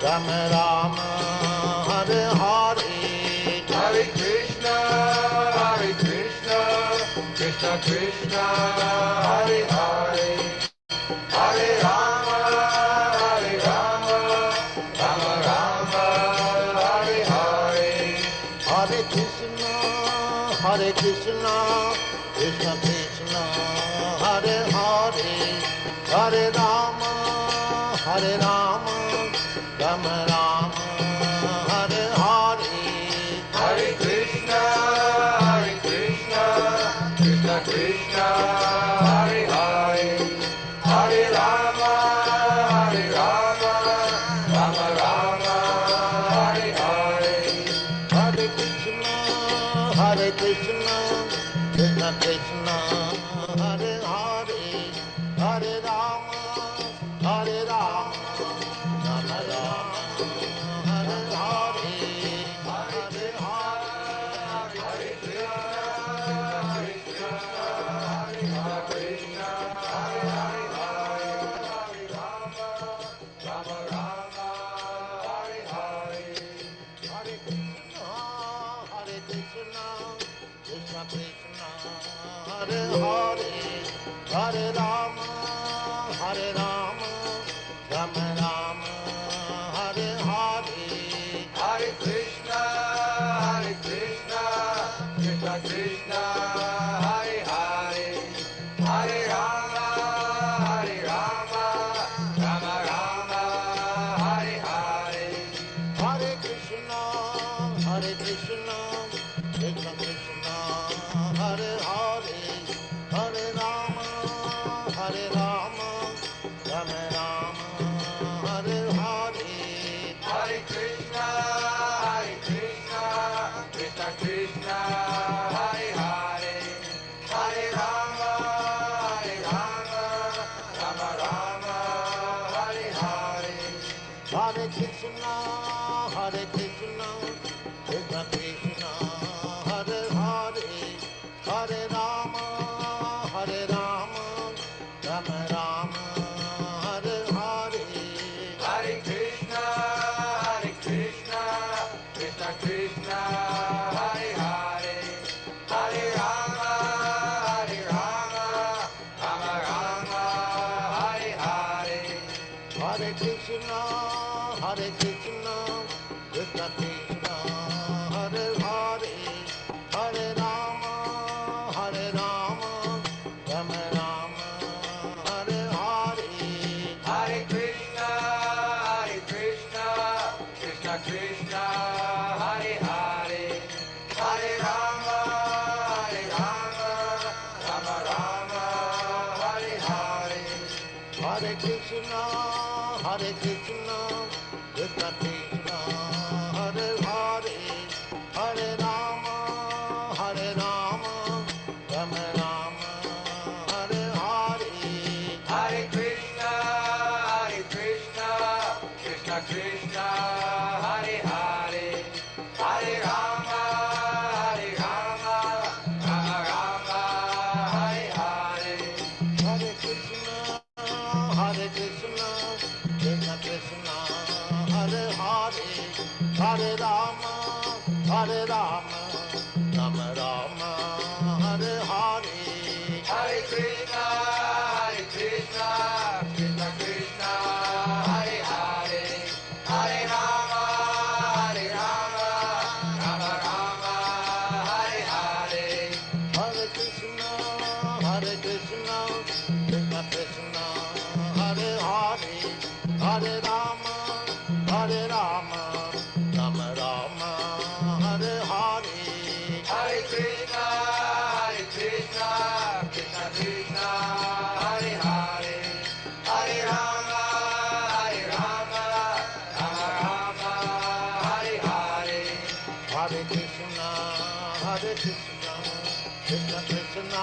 Rama Rama, Hare Hare, Hare Krishna, Krishna Krishna, Hare Hare, Hare Rama, Rama Rama, Hare Hare, Hare Krishna, Krishna Krishna, Hare Hare, Hare Rama, Rama Rama, Hare Hare, Hare Krishna, Krishna Krishna, Hare Hare, Hare Rama, Rama Rama, Hare Hare, Hare Krishna, Krishna Krishna, Hare Hare, Hare Rama, Rama Rama, Hare Hare, Hare Hare Rama, Rama Rama, Hare Hare, Hare Krishna, Krishna Krishna, Hare Hare, Hare Rama, Rama Rama, Hare Hare, Hare Krishna, Krishna Krishna, Hare Hare, Hare Rama, Rama Rama, Hare Hare, Hare Krishna, Krishna Krishna, Hare Hare, Hare Rama, Rama Rama, Hare Hare, Hare Krishna, Krishna Krishna, Hare Hare, Hare Rama, Rama Rama, Hare Hare, Hare Krishna, Krishna Krishna, Hare Hare, Hare Rama, Rama Rama, Hare Hare, Hare Krishna, Krishna Krishna, Hare Hare, Hare Rama, Rama Rama, Hare Hare, Hare Krishna, Krishna Krishna, Hare Hare, Hare Rama, Rama Rama, Hare Hare, Hare Krishna, Krishna Krishna, Hare Hare, Hare Rama, Rama Rama, Hare Hare, Hare Krishna, Krishna Krishna, Hare Hare, Hare Rama, Rama Rama, Hare Hare, Hare Krishna, Krishna Krishna, Hare Hare, Hare Rama, Rama Rama, Hare Hare, Hare Krishna, Krishna Krishna, Hare Hare, Hare Rama, Rama Rama, Hare Hare, Hare Krishna, Krishna Krishna, Hare Hare, Hare Rama, Rama Rama, Hare Hare, Hare Krishna, Krishna Krishna, Hare Hare, Hare Rama, Rama Rama, Hare Hare, Hare Krishna, Krishna Krishna,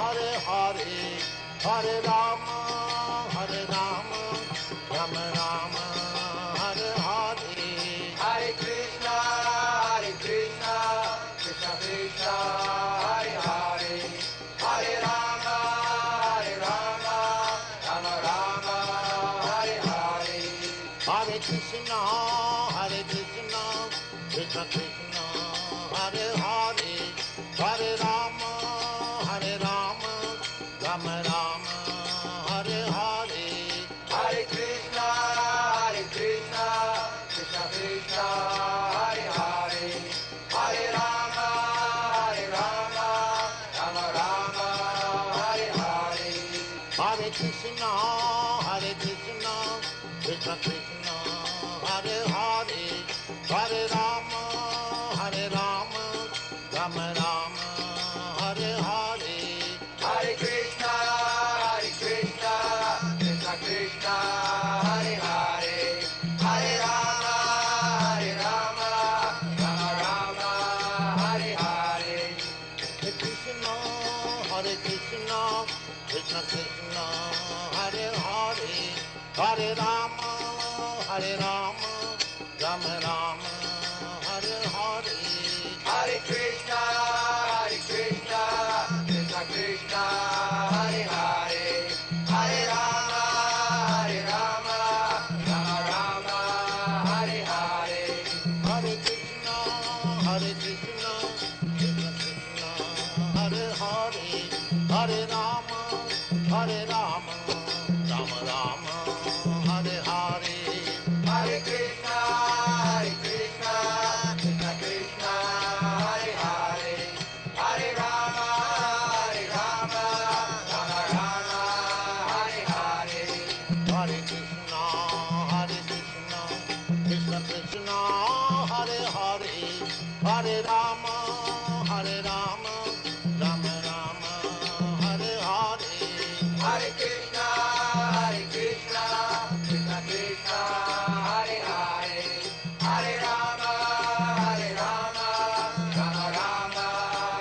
Hare Hare, Hare Rama, Rama Rama, Hare Hare, Hare Krishna, Krishna Krishna, Hare Hare, Hare Rama, Rama Rama, Hare Hare, Hare Krishna, Krishna Krishna, Hare Hare, Hare Rama, Rama Rama, Hare Hare. Hare Krishna, Krishna Krishna, Hare Hare, Hare Rama, Rama Rama, Hare Hare. Hare Krishna, Krishna Krishna, Hare Hare, Hare Rama, Rama Rama, Hare Hare. Hare Krishna, Krishna Krishna, Hare Hare, Hare Rama, Rama Rama, Hare Hare. Hare Krishna, Krishna Krishna, Hare Hare, Hare Rama, Rama Rama, Hare Hare. Hare Krishna, Krishna Krishna, Hare Hare, Hare Rama, Rama Rama, Hare Hare. Hare Krishna, Krishna Krishna, Hare Hare, Hare Rama, Rama Rama, Hare Hare. Hare Krishna, Krishna Krishna, Hare Hare, Hare Rama, Rama Rama, Hare Hare. Hare Krishna, Krishna Krishna, Hare Hare, Hare Rama, Rama Rama, Hare Hare. Hare Krishna, Krishna Krishna, Hare Hare, Hare Rama, Rama Rama, Hare Hare. Hare Krishna, Krishna Krishna, Hare Hare, Hare Rama, Rama Rama,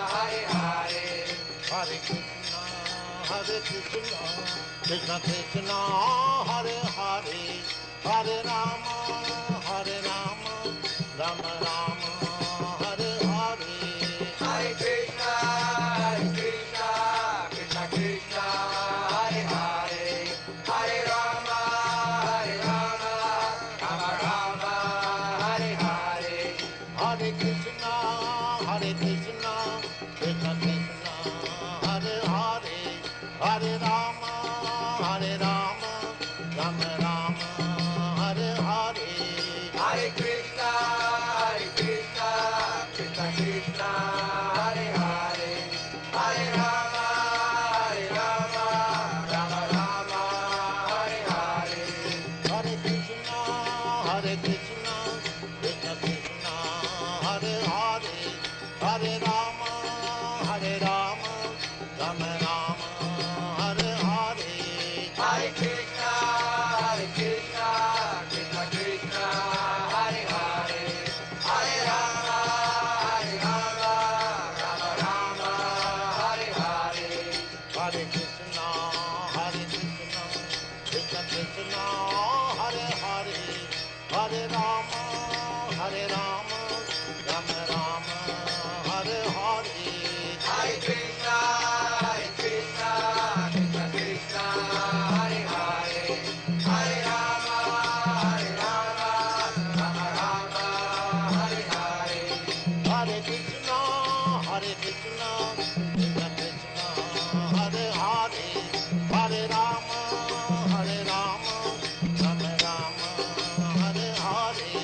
Hare Hare. Hare Krishna, Krishna Krishna, Hare Hare, Hare Rama, Rama Rama, Hare Hare. Hare Krishna, Krishna Krishna, Hare Hare, Hare Rama, Rama Rama, Hare Hare. Hare Krishna, Krishna Krishna, Hare Hare, Hare Rama, Rama Rama, Hare Hare. Hare Krishna, Krishna Krishna, Hare Hare, Hare Rama, Rama Rama, Hare Hare. Hare Krishna, Krishna Krishna, Hare Hare, Hare Rama, Rama Rama, Hare Hare. Hare Krishna, Krishna Krishna, Hare Hare, Hare Rama, Rama Rama, Hare Hare. Hare Krishna, Krishna Krishna, Hare Hare, Hare Rama, Rama Rama, Hare Hare. Hare Krishna, Krishna Krishna, Hare Hare, Hare Rama, Rama Rama, Hare Hare. Hare Krishna, Krishna Krishna, Hare Hare, Hare Rama, Rama Rama, Hare Hare.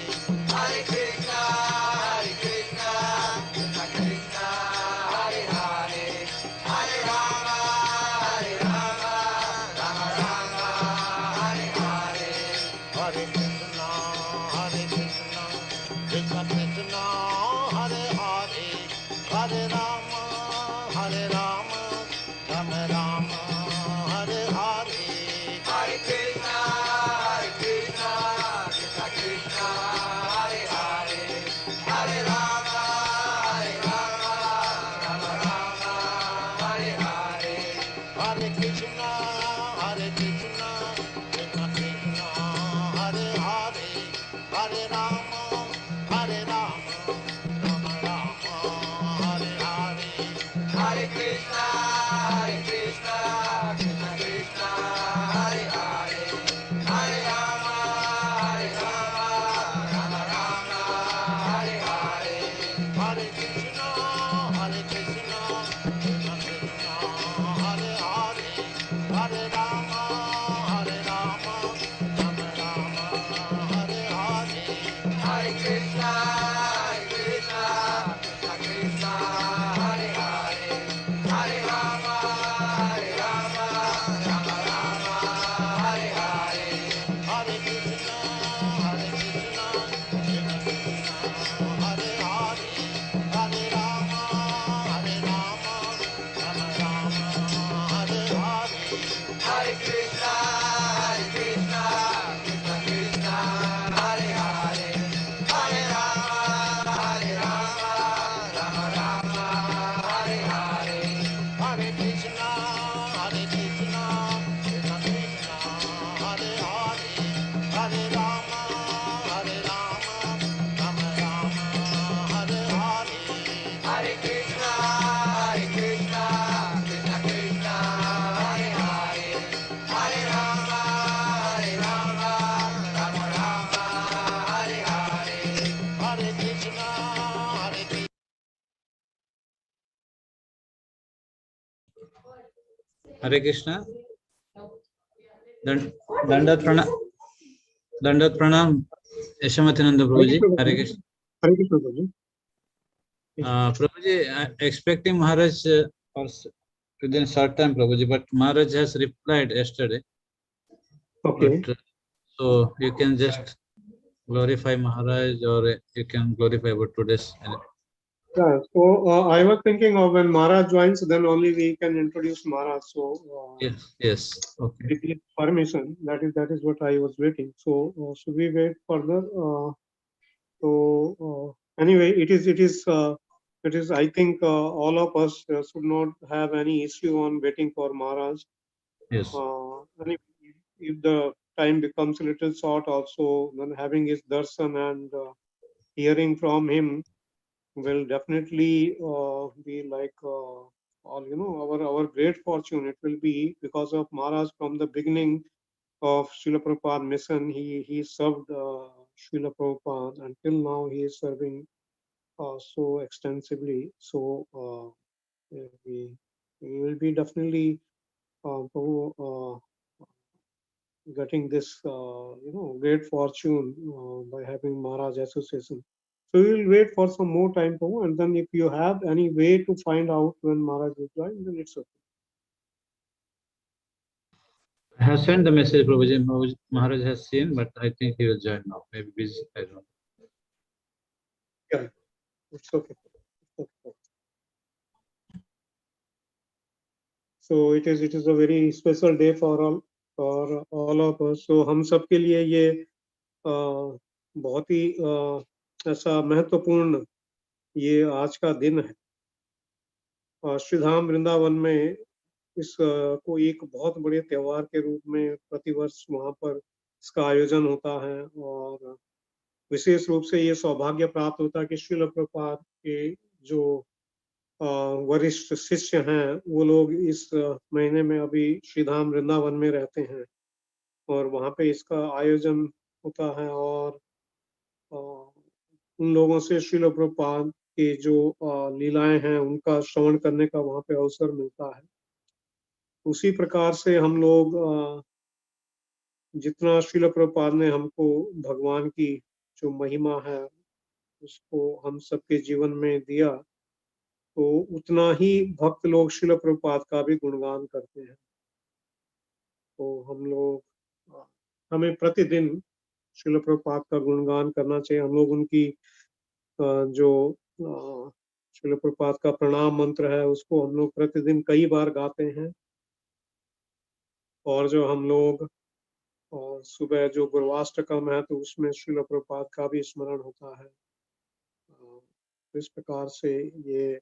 Hare Krishna, Krishna Krishna, Hare Hare, Hare Rama, Rama Rama, Hare Hare. Hare Krishna, Krishna Krishna, Hare Hare, Hare Rama, Rama Rama, Hare Hare. Hare Krishna, Krishna Krishna, Hare Hare, Hare Rama, Rama Rama, Hare Hare. Hare Krishna, Krishna Krishna, Hare Hare, Hare Rama, Hare Krishna. Dandat Pranam. Yashamathinanda Prabhuji. Hare Krishna. Hare Krishna, Prabhuji. Prabhuji, expecting Maharaj within short time, Prabhuji, but Maharaj has replied yesterday. Okay. But, so you can just glorify Maharaj, or you can glorify about today's. Yeah. So I was thinking of when Maharaj joins, then only we can introduce Maharaj. So Yes. Okay. with his permission, that is what I was waiting. So should we wait further? Anyway, it is. I think all of us should not have any issue on waiting for Maharaj. Yes. And if the time becomes a little short, also then having his darshan and hearing from him will definitely be like all our great fortune. It will be because of Maharaj from the beginning of Srila Prabhupada mission. He served Srila Prabhupada until now. He is serving so extensively. So we will be definitely getting this great fortune by having Maharaj association. So we will wait for some more time, Prabhu, and then if you have any way to find out when Maharaj will join, then it's okay. I have sent the message, Prabhuji. Maharaj has seen, but I think he will join now. Maybe busy. I don't know. Yeah, it's okay. It's okay. So it is a very special day for all of us. So हम सब के लिए ये बहुत ही ऐसा महत्वपूर्ण ये आज का दिन है। श्रीधाम वृंदावन में इस को एक बहुत बड़े त्योहार के रूप में प्रतिवर्ष वहाँ पर इसका आयोजन होता है और विशेष रूप से ये सौभाग्य प्राप्त होता है कि श्रील प्रभुपाद के जो वरिष्ठ शिष्य हैं वो लोग इस महीने में अभी श्रीधाम वृंदावन में रहते हैं और वहाँ पे इसका आयोजन होता है और उन लोगों से श्रील प्रभुपाद की जो लीलाएं हैं उनका श्रवण करने का वहाँ पे अवसर मिलता है। उसी प्रकार से हम लोग जितना श्रील प्रभुपाद ने हमको भगवान की जो महिमा है उसको हम सबके जीवन में दिया तो उतना ही भक्त लोग श्रील प्रभुपाद का भी गुणगान करते हैं। तो हम लोग हमें प्रतिदिन श्रील प्रभुपाद का गुणगान करना चाहिए। हम लोग उनकी जो श्रील प्रभुपाद का प्रणाम मंत्र है उसको हम लोग प्रतिदिन कई बार गाते हैं और जो हम लोग और सुबह जो गुरुवाष्टकम है तो उसमें श्रील प्रभुपाद का भी स्मरण होता है। इस प्रकार से ये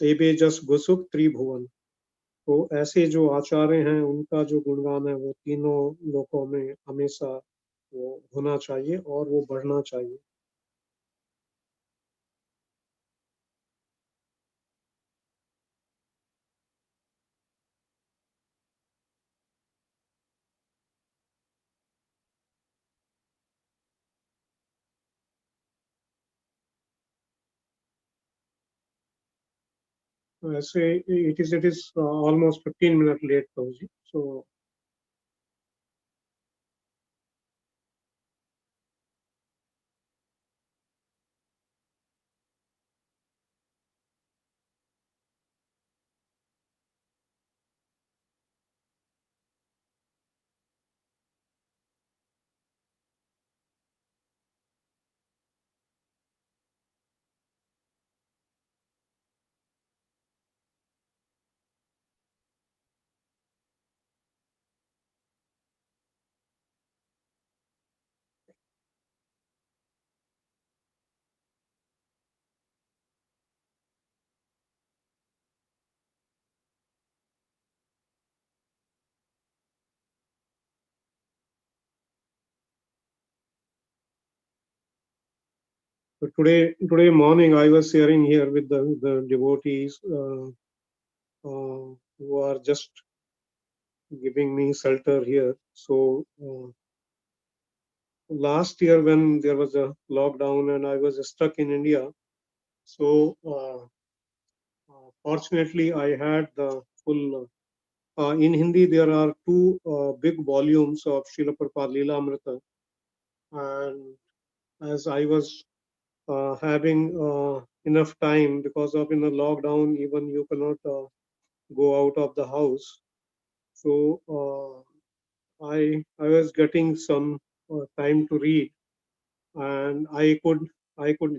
एबे जस गुसुक त्रिभुवन तो ऐसे जो आचार्य हैं उनका जो गुणगान है वो तीनों लोकों में हमेशा वो होना चाहिए और वो बढ़ना चाहिए। ऐसे it is almost 15 minutes late Prabhuji. So today morning I was sharing here with the devotees who are just giving me shelter here. So last year when there was a lockdown and I was stuck in India, so fortunately I had the full in Hindi there are two big volumes of Srila Prabhupada Leela Amrita, and as I was having enough time, because of in the lockdown even you cannot go out of the house, so I was getting some time to read, and I could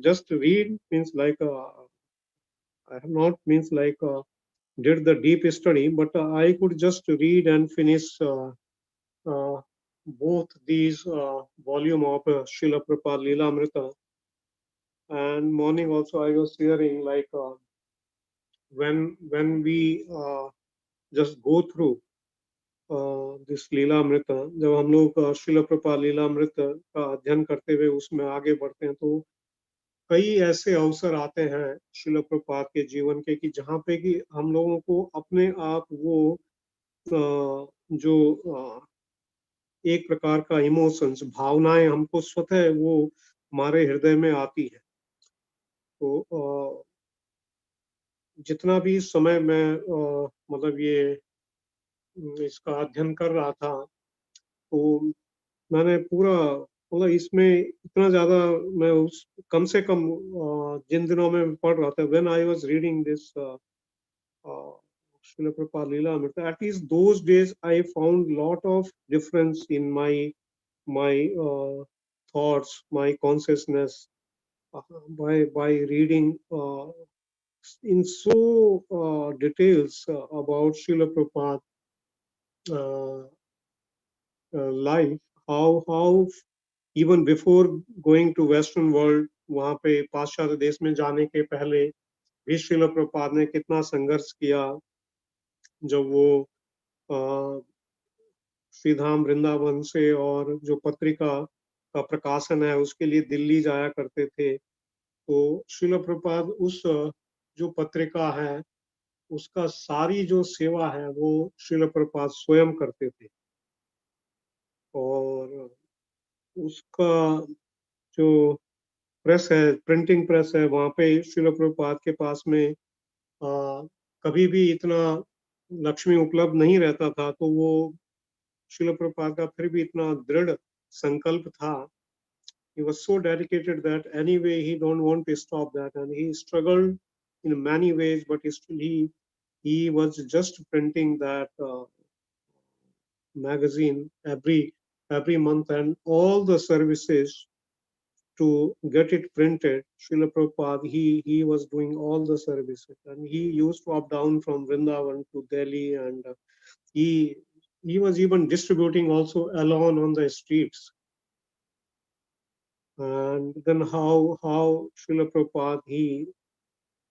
just read, means like I have not means like did the deep study, but I could just read and finish uh, both these volume of Srila Prabhupada Leela Amrita. And morning also I was hearing like when we just go through this Lilamrita, जब हम लोग श्रील प्रभुपाद लीलामृत का अध्ययन करते हुए उसमें आगे बढ़ते हैं, तो कई ऐसे अवसर आते हैं श्रील प्रभुपाद के जीवन के कि जहाँ पे कि हम लोगों को अपने आप वो जो एक प्रकार का इमोशंस, भावनाएं हमको स्वतः वो हमारे हृदय में आती है। तो जितना भी समय मैं मतलब ये इसका अध्ययन कर रहा था, तो मैंने पूरा मतलब इसमें इतना ज्यादा मैं उस कम से कम जिन दिनों में पढ़ रहा था, when I was reading this Srila Prabhupada Leela Amrita, at least those days I found lot of difference in my thoughts, my consciousness, by reading in so details about Srila Prabhupada life, how even before going to Western world, वहाँ पे पाश्चात्य देश में जाने के पहले भी श्रील प्रभुपाद ने कितना संघर्ष किया। जब वो श्रीधाम वृंदावन से और जो पत्रिका का प्रकाशन है उसके लिए दिल्ली जाया करते थे, तो श्रील प्रभुपाद उस जो पत्रिका है उसका सारी जो सेवा है वो श्रील प्रभुपाद स्वयं करते थे। और उसका जो प्रेस है, प्रिंटिंग प्रेस है, वहाँ पे श्रील प्रभुपाद के पास में कभी भी इतना लक्ष्मी उपलब्ध नहीं रहता था, तो वो श्रील प्रभुपाद का फिर भी इतना दृढ़ संकल्प था। He was so dedicated that anyway he don't want to stop that, and he struggled in many ways, but still he was just printing that magazine every month, and all the services to get it printed, Srila Prabhupada, he was doing all the services, and he used to up down from Vrindavan to Delhi, and he was even distributing also alone on the streets. And then how Srila Prabhupada,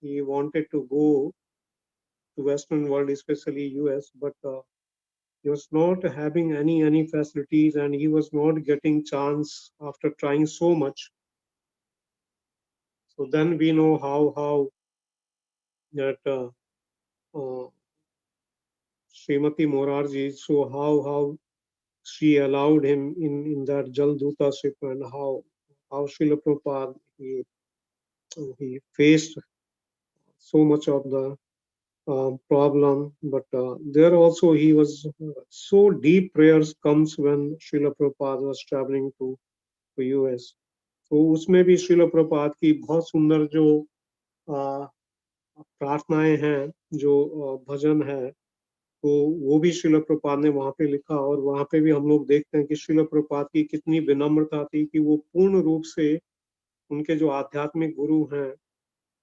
he wanted to go to Western world, especially US, but he was not having any facilities, and he was not getting chance after trying so much. So then we know how that Srimati Morarji, so how she allowed him in that Jalduta-ship, and how Srila Prabhupada, he faced so much of the problem, but there also he was so deep prayers comes when Srila Prabhupada was traveling to US. तो उसमें भी श्रील प्रभुपाद की बहुत सुंदर जो प्रार्थनाएं हैं, जो भजन है, तो वो भी श्रील प्रभुपाद ने वहाँ पे लिखा। और वहाँ पे भी हम लोग देखते हैं कि श्रील प्रभुपाद की कितनी विनम्रता थी कि वो पूर्ण रूप से उनके जो आध्यात्मिक गुरु हैं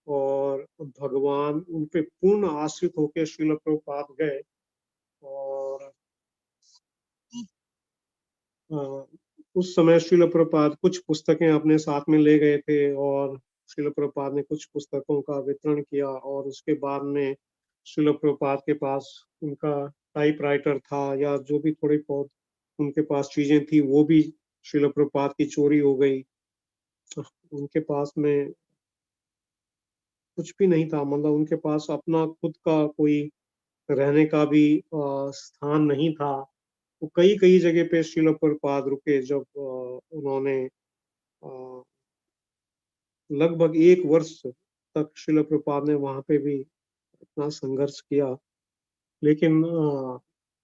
और भगवान, उन पे पूर्ण आश्रित होकर श्रील प्रभुपाद गए। और उस समय श्रील प्रभुपाद कुछ पुस्तकें अपने साथ में ले गए थे, और श्रील प्रभुपाद ने कुछ पुस्तकों का वितरण किया, और उसके बाद में श्रील प्रभुपाद के पास उनका टाइपराइटर था, या जो भी थोड़ी बहुत उनके पास चीजें थी वो भी श्रील प्रभुपाद की चोरी हो गई। उनके पास में कुछ भी नहीं था, मतलब उनके पास अपना खुद का कोई रहने का भी स्थान नहीं था। तो कई जगह पे श्रील प्रभुपाद रुके, जब उन्होंने लगभग 1 वर्ष तक श्रील प्रभुपाद ने वहां पे भी इतना संघर्ष किया। लेकिन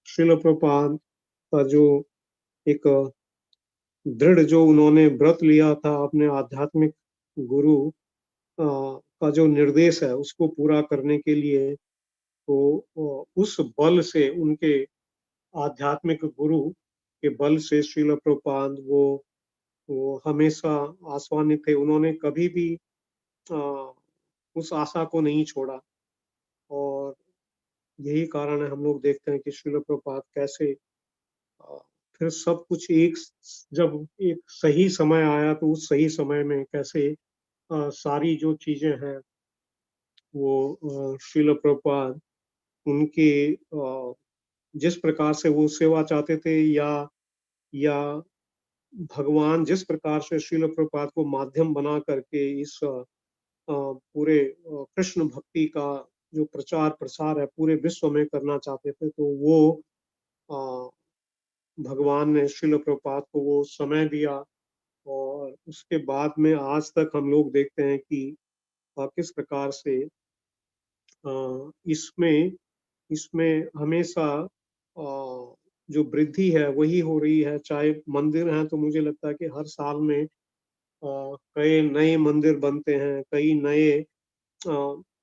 श्रील प्रभुपाद का जो एक दृढ़ जो उन्होंने व्रत लिया था अपने आध्यात्मिक गुरु का जो निर्देश है उसको पूरा करने के लिए, तो उस बल से, उनके आध्यात्मिक गुरु के बल से श्रील प्रभुपाद वो हमेशा आशान्वित थे। उन्होंने कभी भी उस आशा को नहीं छोड़ा, और यही कारण है हम लोग देखते हैं कि श्रील प्रभुपाद कैसे फिर सब कुछ जब एक सही समय आया तो उस सही समय में कैसे सारी जो चीजें हैं वो श्रील प्रभुपाद उनके जिस प्रकार से वो सेवा चाहते थे, या भगवान जिस प्रकार से श्रील प्रभुपाद को माध्यम बना करके इस पूरे कृष्ण भक्ति का जो प्रचार प्रसार है पूरे विश्व में करना चाहते थे, तो वो भगवान ने श्रील प्रभुपाद को वो समय दिया। और उसके बाद में आज तक हम लोग देखते हैं कि किस प्रकार से इसमें इसमें हमेशा जो वृद्धि है वही हो रही है। चाहे मंदिर हैं तो मुझे लगता है कि हर साल में कई नए मंदिर बनते हैं, कई नए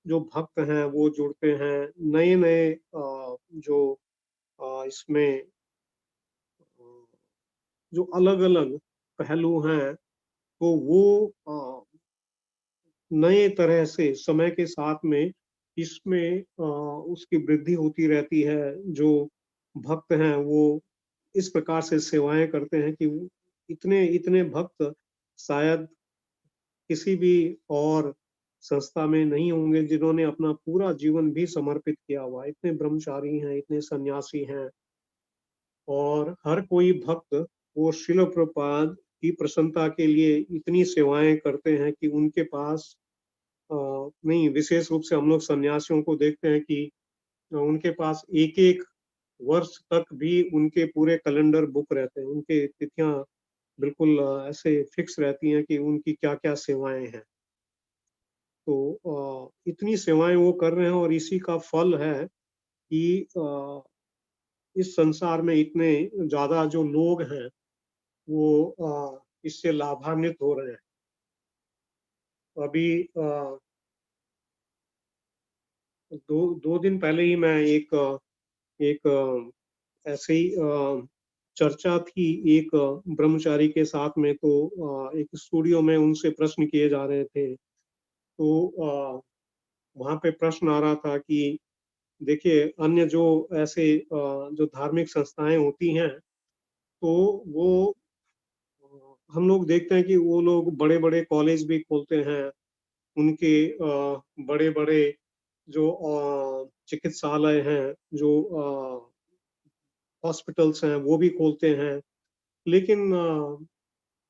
जो भक्त हैं वो जुड़ते हैं, नए नए जो इसमें जो अलग अलग पहलू हैं, तो वो नए तरह से समय के साथ में इसमें उसकी वृद्धि होती रहती है। जो भक्त हैं वो इस प्रकार से सेवाएं करते हैं कि इतने इतने भक्त शायद किसी भी और संस्था में नहीं होंगे जिन्होंने अपना पूरा जीवन भी समर्पित किया हुआ। इतने ब्रह्मचारी हैं, इतने सन्यासी हैं, और हर कोई भक्त वो श्रील प्रभुपाद की प्रसन्नता के लिए इतनी सेवाएं करते हैं कि उनके पास नहीं, विशेष रूप से हम लोग सन्यासियों को देखते हैं कि उनके पास एक एक वर्ष तक भी उनके पूरे कैलेंडर बुक रहते हैं, उनके तिथियां बिल्कुल ऐसे फिक्स रहती हैं कि उनकी क्या क्या सेवाएं हैं। तो इतनी सेवाएं वो कर रहे हैं, और इसी का फल है कि इस संसार में इतने ज्यादा जो लोग हैं वो इससे लाभान्वित हो रहे हैं। अभी दो दिन पहले ही मैं एक ऐसे ही चर्चा थी एक ब्रह्मचारी के साथ में, तो एक स्टूडियो में उनसे प्रश्न किए जा रहे थे। तो वहां पे प्रश्न आ रहा था कि देखिए, अन्य जो ऐसे जो धार्मिक संस्थाएं होती हैं, तो वो हम लोग देखते हैं कि वो लोग बड़े बड़े कॉलेज भी खोलते हैं, उनके बड़े बड़े जो चिकित्सालय हैं, जो हॉस्पिटल्स हैं वो भी खोलते हैं। लेकिन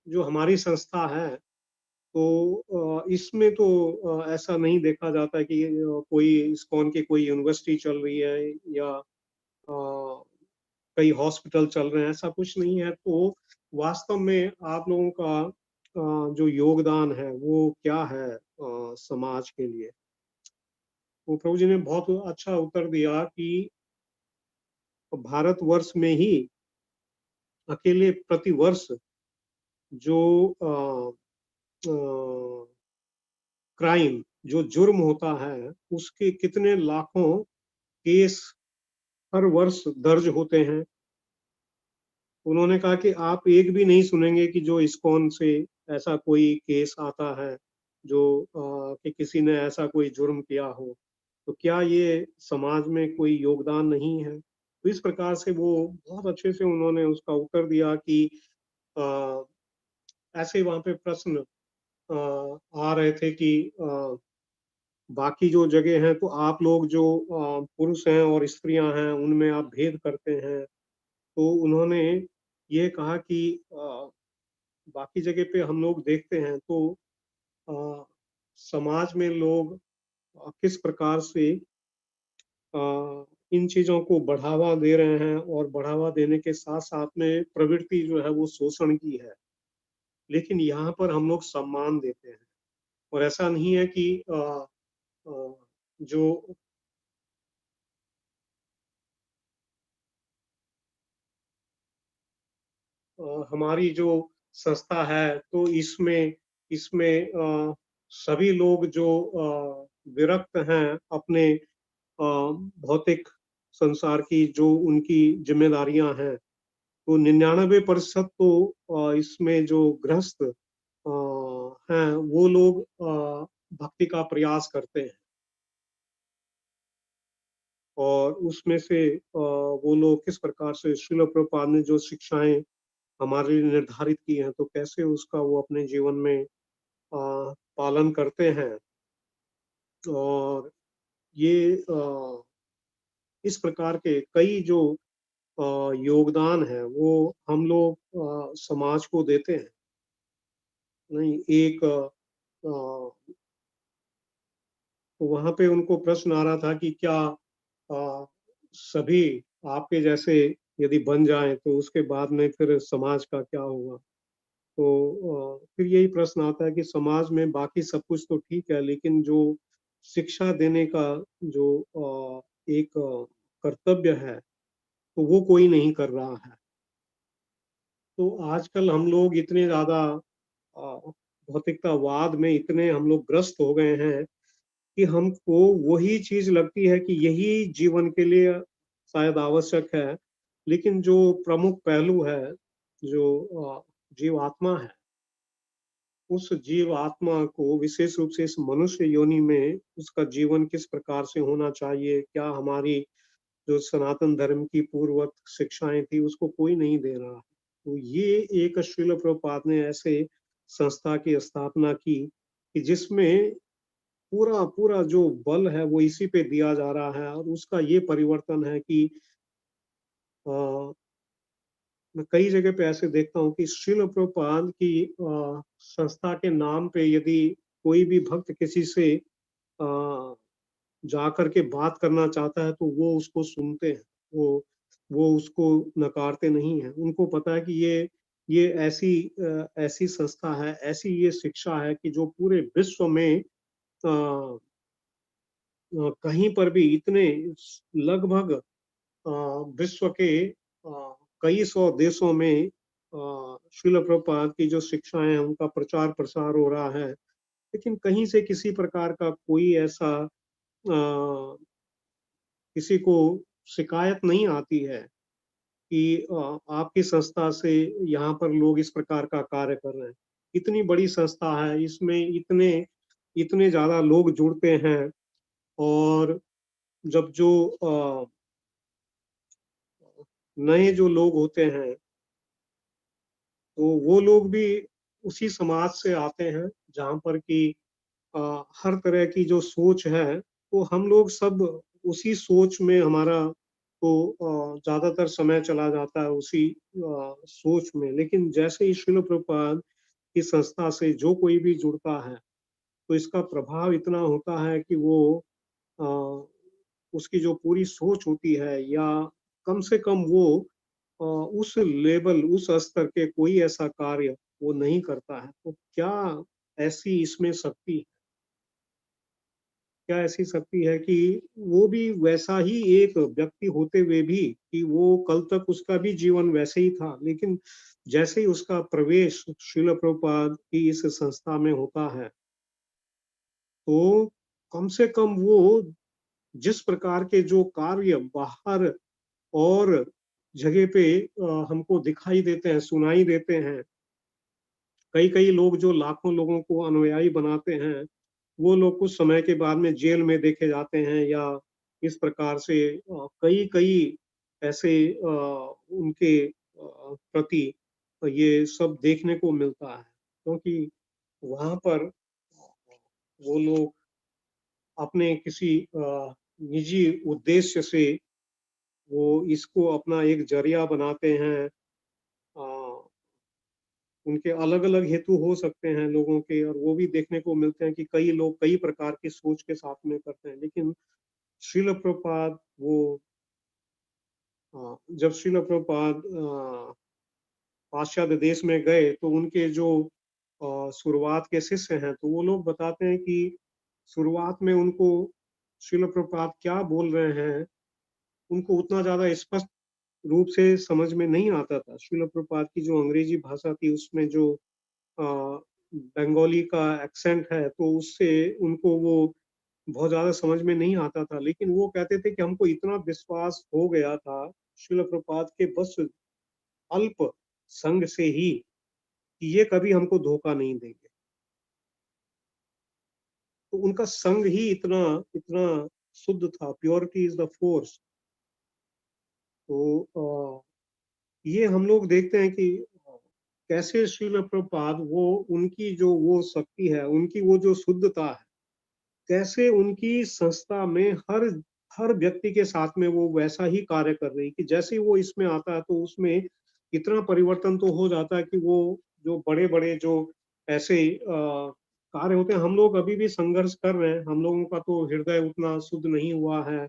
जो हमारी संस्था है, तो इसमें तो ऐसा नहीं देखा जाता कि कोई इस्कॉन की कोई यूनिवर्सिटी चल रही है, या कई हॉस्पिटल चल रहे हैं, ऐसा कुछ नहीं है। तो वास्तव में आप लोगों का जो योगदान है वो क्या है समाज के लिए? तो प्रभु जी ने बहुत अच्छा उत्तर दिया कि भारतवर्ष में ही अकेले प्रतिवर्ष जो क्राइम, जो जुर्म होता है, उसके कितने लाखों केस हर वर्ष दर्ज होते हैं। उन्होंने कहा कि आप एक भी नहीं सुनेंगे कि जो इस्कॉन से ऐसा कोई केस आता है जो कि किसी ने ऐसा कोई जुर्म किया हो। तो क्या ये समाज में कोई योगदान नहीं है? तो इस प्रकार से वो बहुत अच्छे से उन्होंने उसका उत्तर दिया कि आ, ऐसे वहां पे प्रश्न आ रहे थे कि बाकी जो जगह हैं तो आप लोग जो पुरुष हैं और स्त्रियां हैं उनमें आप भेद करते हैं। तो उन्होंने ये कहा कि बाकी जगह पे हम लोग देखते हैं तो अ, समाज में लोग किस प्रकार से इन चीजों को बढ़ावा दे रहे हैं, और बढ़ावा देने के साथ साथ में प्रवृत्ति जो है वो शोषण की है। लेकिन यहाँ पर हम लोग सम्मान देते हैं, और ऐसा नहीं है कि जो हमारी जो संस्था है तो इसमें इसमें सभी लोग जो विरक्त हैं अपने भौतिक संसार की जो उनकी जिम्मेदारियां हैं, तो 99% तो इसमें जो गृहस्थ हैं वो लोग भक्ति का प्रयास करते हैं, और उसमें से वो लोग किस प्रकार से श्रील प्रभुपाद ने जो शिक्षाएं हमारे लिए निर्धारित की हैं तो कैसे उसका वो अपने जीवन में पालन करते हैं। और ये इस प्रकार के कई जो योगदान है वो हम लोग समाज को देते हैं। नहीं एक तो वहां पे उनको प्रश्न आ रहा था कि क्या सभी आपके जैसे यदि बन जाएं तो उसके बाद में फिर समाज का क्या होगा। तो फिर यही प्रश्न आता है कि समाज में बाकी सब कुछ तो ठीक है, लेकिन जो शिक्षा देने का जो एक कर्तव्य है तो वो कोई नहीं कर रहा है। तो आजकल हम लोग इतने ज्यादा भौतिकतावाद में इतने हम लोग ग्रस्त हो गए हैं कि हमको वही चीज लगती है कि यही जीवन के लिए शायद आवश्यक है, लेकिन जो प्रमुख पहलू है जो जीव आत्मा है, उस जीव आत्मा को विशेष रूप से इस मनुष्य योनि में उसका जीवन किस प्रकार से होना चाहिए, क्या हमारी जो सनातन धर्म की पूर्वत शिक्षाएं थी उसको कोई नहीं दे रहा है। तो ये एक श्रील प्रभुपाद ने ऐसे संस्था की स्थापना की कि जिसमें पूरा पूरा जो बल है वो इसी पे दिया जा रहा है, और उसका ये परिवर्तन है कि मैं कई जगह पे ऐसे देखता हूँ कि श्रील प्रभुपाद की संस्था के नाम पे यदि कोई भी भक्त किसी से जा करके बात करना चाहता है तो वो उसको सुनते हैं, वो उसको नकारते नहीं हैं। उनको पता है कि ये ऐसी संस्था है, ऐसी ये शिक्षा है कि जो पूरे विश्व में कहीं पर भी इतने लगभग विश्व के कई सौ देशों में श्रील प्रभुपाद की जो शिक्षाएं हैं उनका प्रचार प्रसार हो रहा है, लेकिन कहीं से किसी प्रकार का कोई ऐसा किसी को शिकायत नहीं आती है कि आपकी संस्था से यहाँ पर लोग इस प्रकार का कार्य कर रहे हैं। इतनी बड़ी संस्था है, इसमें इतने इतने ज्यादा लोग जुड़ते हैं, और जब जो नए जो लोग होते हैं तो वो लोग भी उसी समाज से आते हैं जहाँ पर कि हर तरह की जो सोच है तो हम लोग सब उसी सोच में हमारा तो ज्यादातर समय चला जाता है उसी सोच में। लेकिन जैसे ही श्रील प्रभुपाद की संस्था से जो कोई भी जुड़ता है तो इसका प्रभाव इतना होता है कि वो उसकी जो पूरी सोच होती है, या कम से कम वो उस लेवल उस स्तर के कोई ऐसा कार्य वो नहीं करता है। तो क्या ऐसी इसमें शक्ति, क्या ऐसी शक्ति है कि वो भी वैसा ही एक व्यक्ति होते हुए भी कि वो कल तक उसका भी जीवन वैसे ही था, लेकिन जैसे ही उसका प्रवेश श्रील प्रभुपाद की इस संस्था में होता है तो कम से कम वो जिस प्रकार के जो कार्य बाहर और जगह पे हमको दिखाई देते हैं, सुनाई देते हैं, कई कई लोग जो लाखों लोगों को अनुयायी बनाते हैं वो लोग कुछ समय के बाद में जेल में देखे जाते हैं, या इस प्रकार से कई कई ऐसे उनके प्रति ये सब देखने को मिलता है, क्योंकि वहां पर वो लोग अपने किसी निजी उद्देश्य से वो इसको अपना एक जरिया बनाते हैं। उनके अलग अलग हेतु हो सकते हैं लोगों के, और वो भी देखने को मिलते हैं कि कई लोग कई प्रकार की सोच के साथ में करते हैं। लेकिन श्रील प्रभुपाद वो जब श्रील प्रभुपाद पाश्चात्य देश में गए तो उनके जो शुरुआत के शिष्य हैं तो वो लोग बताते हैं कि शुरुआत में उनको श्रील प्रभुपाद क्या बोल रहे हैं उनको उतना ज्यादा स्पष्ट रूप से समझ में नहीं आता था। श्रील प्रभुपाद की जो अंग्रेजी भाषा थी उसमें जो बंगाली का एक्सेंट है, तो उससे उनको वो बहुत ज्यादा समझ में नहीं आता था। लेकिन वो कहते थे कि हमको इतना विश्वास हो गया था श्रील प्रभुपाद के बस अल्प संग से ही कि ये कभी हमको धोखा नहीं देंगे। तो उनका संग ही इतना इतना शुद्ध था। Purity is the force. तो ये हम लोग देखते हैं कि कैसे श्रील प्रभुपाद वो उनकी जो वो शक्ति है, उनकी वो जो शुद्धता है, कैसे उनकी संस्था में हर व्यक्ति के साथ में वो वैसा ही कार्य कर रही कि जैसे ही वो इसमें आता है तो उसमें इतना परिवर्तन तो हो जाता है कि वो जो बड़े बड़े जो ऐसे कार्य होते हैं, हम लोग अभी भी संघर्ष कर रहे हैं। हम लोगों का तो हृदय उतना शुद्ध नहीं हुआ है,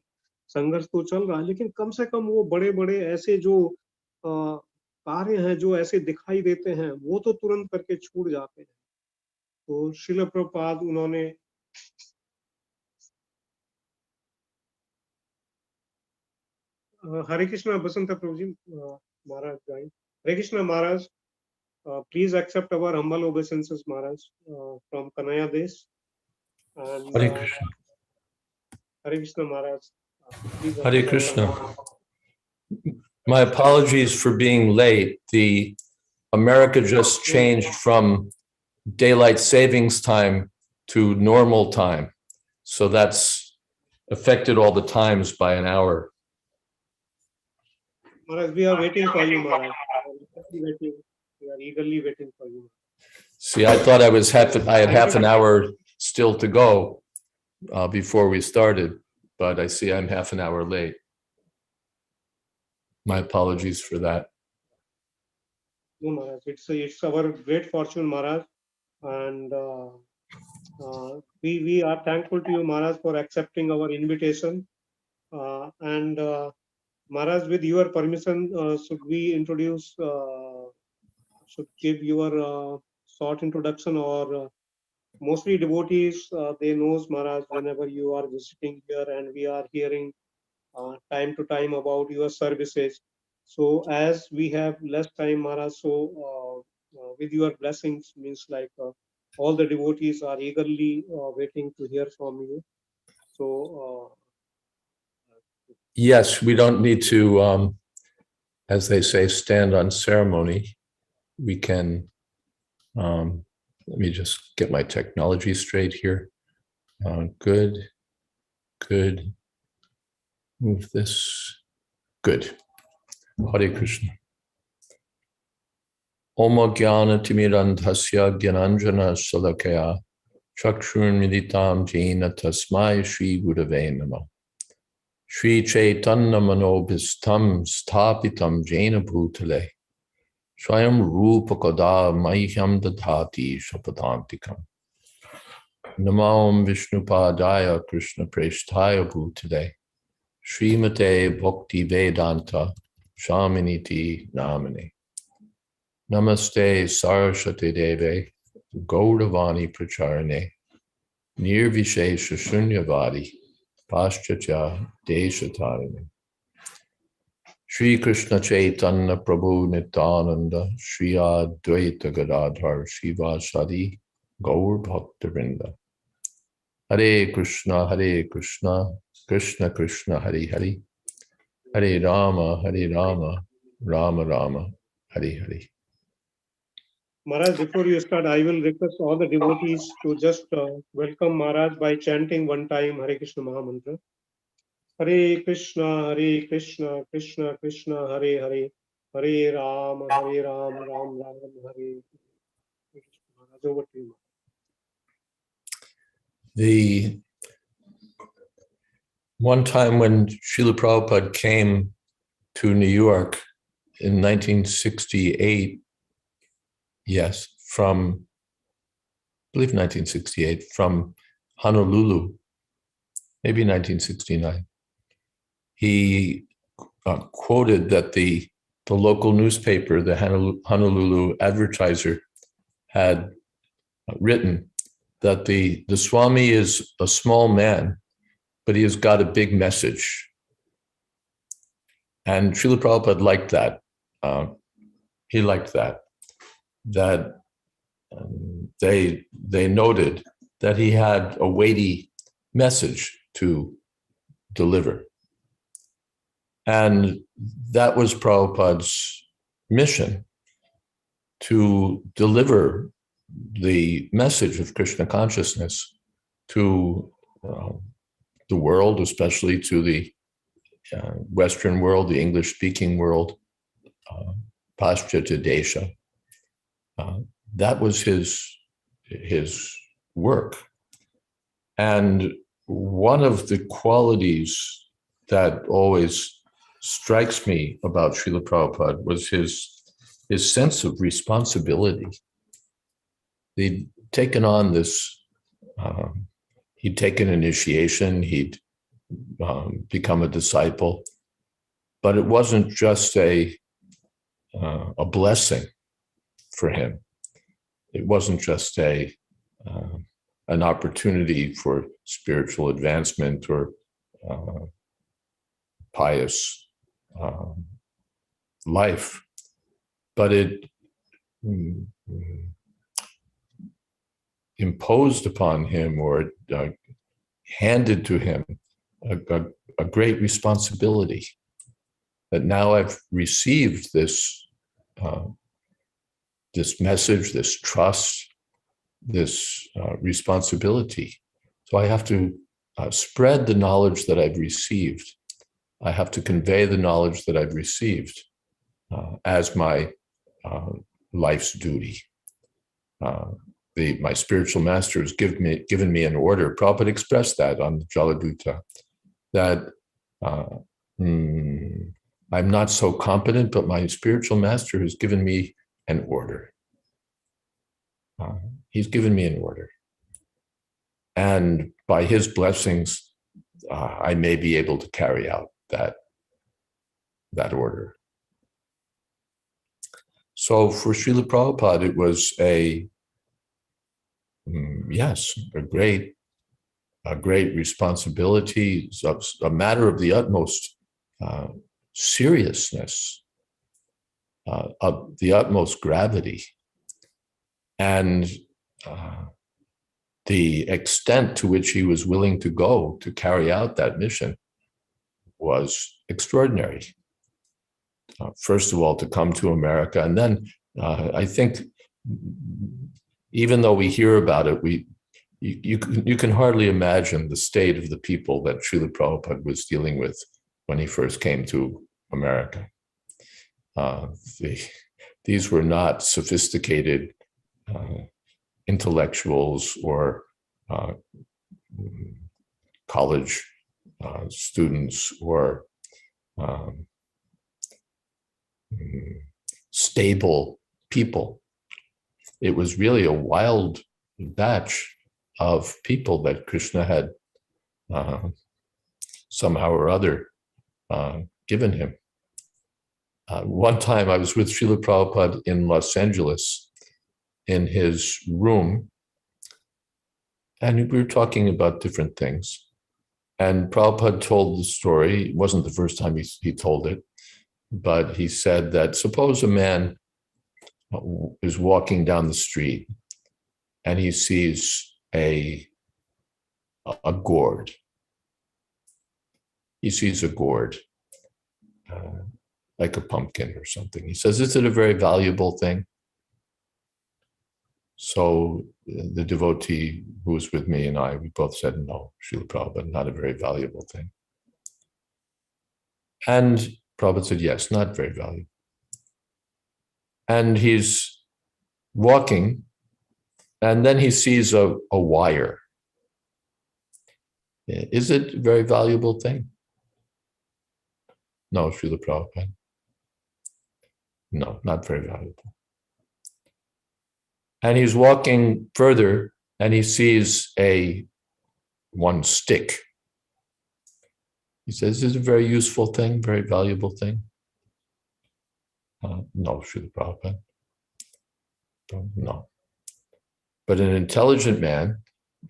संघर्ष तो चल रहा है, लेकिन कम से कम वो बड़े बड़े ऐसे जो कार्य हैं जो ऐसे दिखाई देते हैं वो तो तुरंत करके छूट जाते हैं। तो श्रील प्रभुपाद उन्होंने Hare Krishna, Basanta Prabhuji, Maharaj Gai. Hare Krishna, Maharaj. Please accept our humble obeisances, Maharaj, from Kanaya Desh. And Hare Krishna. Hare Krishna, Maharaj. Please Hare accept Krishna. My apologies for being late. The America just changed from daylight savings time to normal time. So that's affected all the times by an hour. Maharaj, we are waiting for you, Maharaj. We are eagerly waiting for you. See, I thought I had half an hour still to go before we started, but I see I'm half an hour late. My apologies for that. No, Maharaj, it's our great fortune, Maharaj, and we are thankful to you, Maharaj, for accepting our invitation. And Maharaj, with your permission, should we introduce, should give your short introduction, or mostly devotees, they knows, Maharaj, whenever you are visiting here and we are hearing time to time about your services. So as we have less time, Maharaj, so with your blessings, means like all the devotees are eagerly waiting to hear from you. So Yes, we don't need to, as they say, stand on ceremony. We can, let me just get my technology straight here. Good. Move this. Good. Hare Krishna. Oma Jnana Timirandhasya Gyananjana Salakaya Chakshurun Militam Jena Tasmai Shri Gurave Namah. Shri Chaitanya Manobhistam Sthapitam Jena Bhutale Swayam Rupa Kada Mahyam Dadhati Shapadantikam. Namam Vishnupadaya Krishna Presthaya Bhutale Srimate Bhakti Vedanta Shaminiti Namane. Namaste Saraswati Deve Gauravani Pracharane Nirvishesha Shunyavadi Paschatya Deshatarane. Shri Krishna Chaitanya Prabhu Nityananda Shri Advaita Gadadhar Shivasadi Gaur Bhaktavinda. Hare Krishna Krishna Krishna Hare Hare Hare Rama Rama Rama Hare Hare. Maharaj, before you start, I will request all the devotees to just welcome Maharaj by chanting one time Hare Krishna Mahamantra. Hare Krishna, Krishna Krishna, Hare Hare, Hare Ram, Ram Ram, Hare. Maharaj, over to you. The one time when Srila Prabhupada came to New York in 1968, yes, from, I believe 1968, from Honolulu, maybe 1969, he quoted that the local newspaper, the Honolulu Advertiser, had written that the Swami is a small man, but he has got a big message. And Srila Prabhupada liked that. He liked that. That they noted that he had a weighty message to deliver. And that was Prabhupada's mission, to deliver the message of Krishna consciousness to the world, especially to the Western world, the English-speaking world, Paschatya Desha. That was his work. And one of the qualities that always strikes me about Srila Prabhupada was his sense of responsibility. He'd taken on this, he'd taken initiation, he'd become a disciple, but it wasn't just a blessing for him. It wasn't just an opportunity for spiritual advancement or pious life, but it imposed upon him or handed to him a great responsibility, that now I've received this message, this trust, this responsibility. So I have to spread the knowledge that I've received. I have to convey the knowledge that I've received as my life's duty. My spiritual master has given me an order. Prabhupada expressed that on Jaladutta, that I'm not so competent, but my spiritual master has given me an order. He's given me an order. And by his blessings, I may be able to carry out that order. So for Srila Prabhupada, it was a great responsibility, a matter of the utmost seriousness, of the utmost gravity, and the extent to which he was willing to go to carry out that mission was extraordinary. First of all, to come to America, and then I think, even though we hear about it, you can hardly imagine the state of the people that Srila Prabhupada was dealing with when he first came to America. These were not sophisticated intellectuals or college students or stable people. It was really a wild batch of people that Krishna had somehow or other given him. One time I was with Srila Prabhupada in Los Angeles in his room, and we were talking about different things. And Prabhupada told the story. It wasn't the first time he told it, but he said that suppose a man is walking down the street and he sees a gourd. He sees a gourd, like a pumpkin or something. He says, is it a very valuable thing? So the devotee who was with me and I, we both said, no, Srila Prabhupada, not a very valuable thing. And Prabhupada said, yes, not very valuable. And he's walking, and then he sees a wire. Is it a very valuable thing? No, Srila Prabhupada. No, not very valuable. And he's walking further, and he sees one stick. He says, is it a very useful thing, very valuable thing? No, Srila Prabhupada. No. But an intelligent man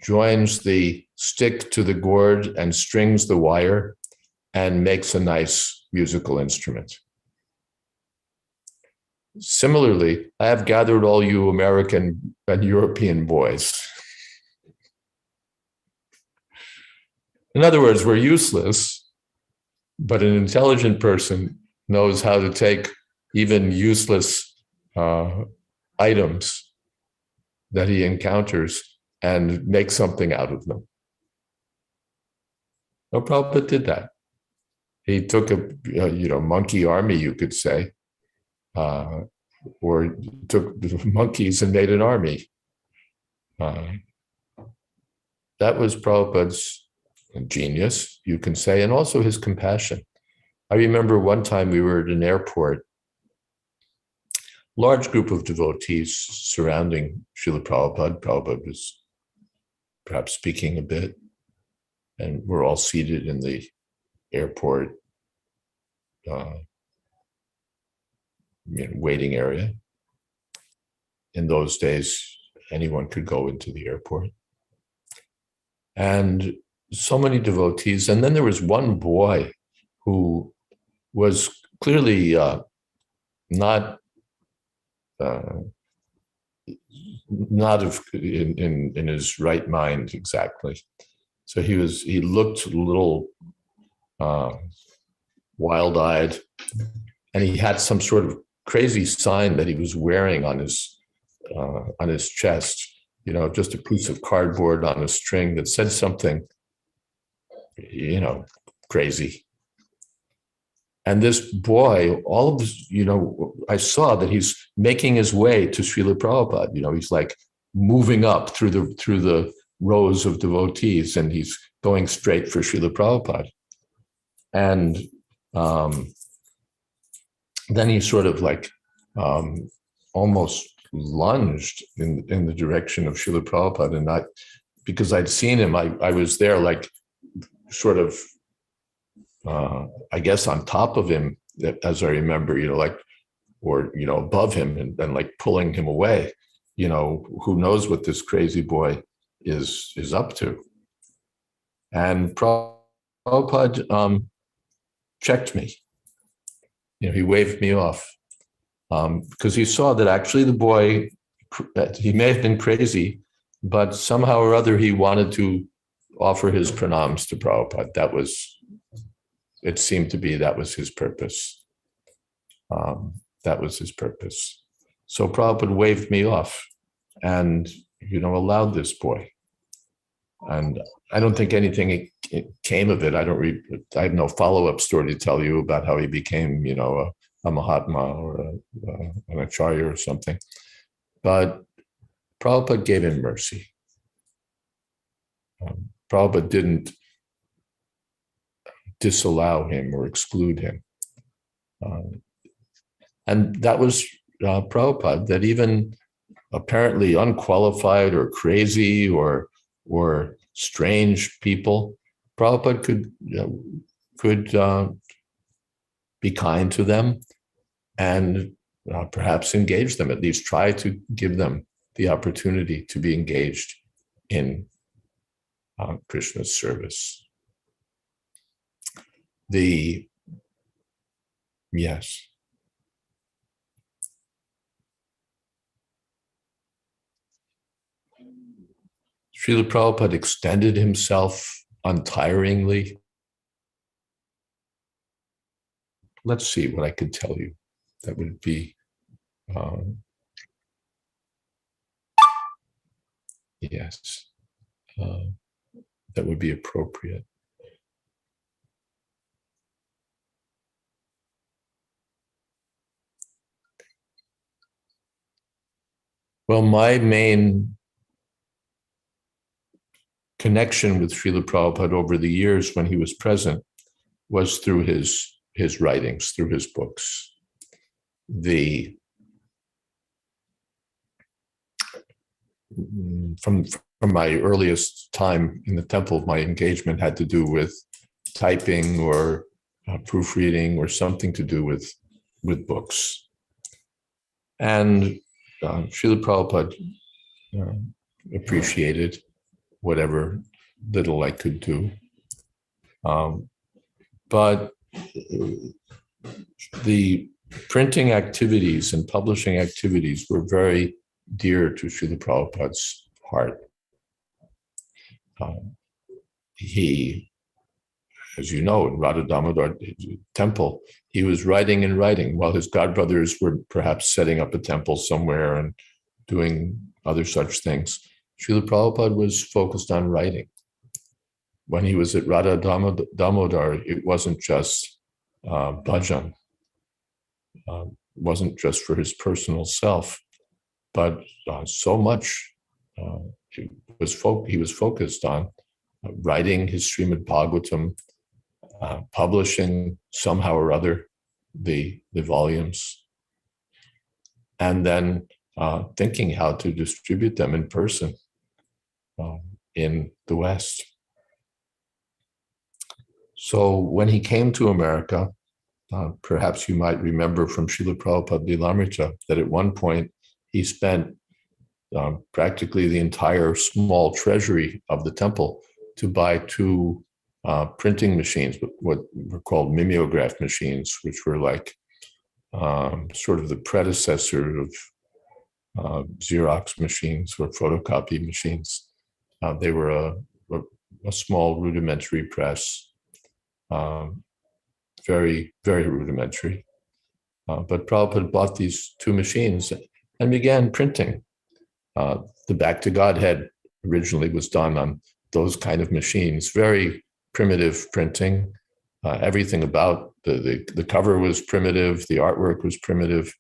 joins the stick to the gourd and strings the wire and makes a nice musical instrument. Similarly, I have gathered all you American and European boys. In other words, we're useless, but an intelligent person knows how to take even useless items that he encounters and make something out of them. No, Prabhupada did that. He took a monkey army, you could say, or took monkeys and made an army. That was Prabhupada's genius, you can say, and also his compassion. I remember one time we were at an airport, large group of devotees surrounding Srila Prabhupada. Prabhupada was perhaps speaking a bit, and we're all seated in the airport waiting area. In those days, anyone could go into the airport. And so many devotees. And then there was one boy who was clearly not in his right mind exactly. So he looked a little wild-eyed, and he had some sort of crazy sign that he was wearing on his chest, just a piece of cardboard on a string that said something, crazy. And this boy, I saw that he's making his way to Srila Prabhupada. He's like moving up through the rows of devotees, and he's going straight for Srila Prabhupada. And then he sort of like almost lunged in the direction of Srila Prabhupada, and because I'd seen him, I was there like sort of I guess on top of him, as I remember, or above him, and like pulling him away. Who knows what this crazy boy is up to? And Prabhupada checked me. He waved me off because he saw that actually the boy, he may have been crazy, but somehow or other he wanted to offer his pranams to Prabhupada. It seemed to be that was his purpose. That was his purpose. So Prabhupada waved me off and, allowed this boy. And I don't think anything came of it. I have no follow-up story to tell you about how he became, a Mahatma or an Acharya or something. But Prabhupada gave him mercy. Prabhupada didn't disallow him or exclude him. And that was Prabhupada, that even apparently unqualified or crazy or strange people, Prabhupada could be kind to them and perhaps engage them, at least try to give them the opportunity to be engaged in Krishna's service. Yes. Srila Prabhupada extended himself untiringly. Let's see what I could tell you. That would be, yes, that would be appropriate. Well, my main connection with Srila Prabhupada over the years when he was present was through his writings, through his books. From my earliest time in the temple, my engagement had to do with typing or proofreading or something to do with books. And Srila Prabhupada appreciated whatever little I could do. but the printing activities and publishing activities were very dear to Srila Prabhupada's heart. He, as you know, in Radha Damodar temple, he was writing and writing while his godbrothers were perhaps setting up a temple somewhere and doing other such things. Srila Prabhupada was focused on writing. When he was at Radha Damodar, it wasn't just bhajan, wasn't just for his personal self, but so much he was focused on writing his Srimad Bhagavatam, publishing somehow or other the volumes, and then thinking how to distribute them in person in the West. So when he came to America, perhaps you might remember from Srila Prabhupada Lilamrita that at one point he spent practically the entire small treasury of the temple to buy two printing machines, what were called mimeograph machines, which were like sort of the predecessor of Xerox machines or photocopy machines. They were a small rudimentary press, very, very rudimentary. But Prabhupada bought these two machines and began printing. The Back to Godhead originally was done on those kind of machines, very primitive printing. Everything about the cover was primitive, the artwork was primitive,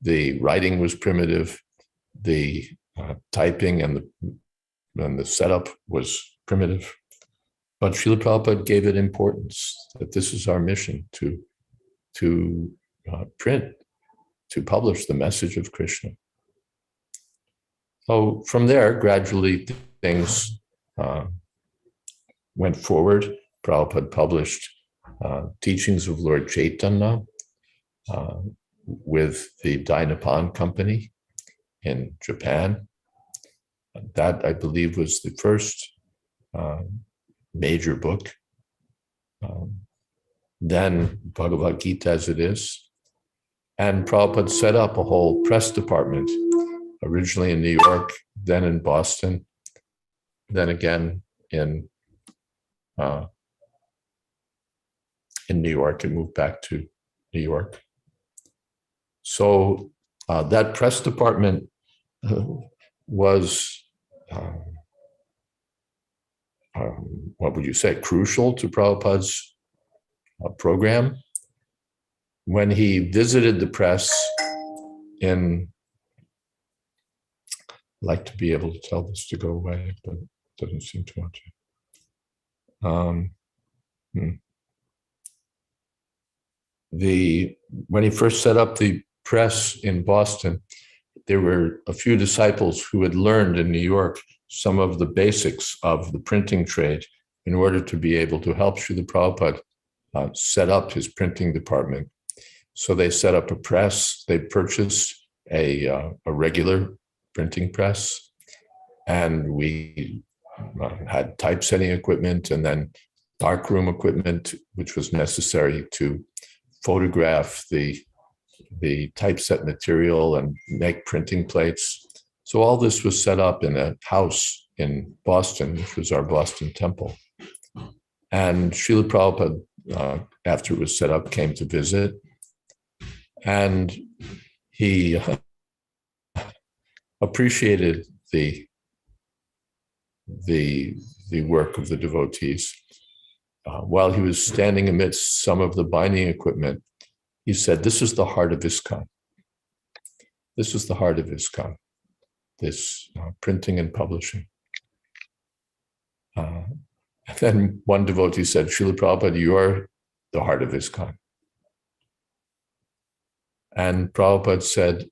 the writing was primitive, the typing and the setup was primitive. But Srila Prabhupada gave it importance, that this is our mission, to print, to publish the message of Krishna. So from there, gradually things went forward. Prabhupada published teachings of Lord Chaitanya with the Dynapan Company in Japan. That, I believe, was the first major book. Then Bhagavad Gita as it is. And Prabhupada set up a whole press department, originally in New York, then in Boston, then again in New York, and moved back to New York. So that press department was, what would you say, crucial to Prabhupada's program. When he visited the press I'd like to be able to tell this to go away, but it doesn't seem to want to. When he first set up the press in Boston, there were a few disciples who had learned in New York some of the basics of the printing trade in order to be able to help Srila Prabhupada set up his printing department. So they set up a press. They purchased a regular printing press, and we had typesetting equipment and then darkroom equipment, which was necessary to photograph the typeset material and make printing plates. So all this was set up in a house in Boston, which was our Boston temple. And Srila Prabhupada, after it was set up, came to visit. And he appreciated the work of the devotees. While he was standing amidst some of the binding equipment, he said, "This is the heart of ISKCON. This is the heart of ISKCON, this printing and publishing." And then one devotee said, "Srila Prabhupada, you are the heart of ISKCON." And Prabhupada said,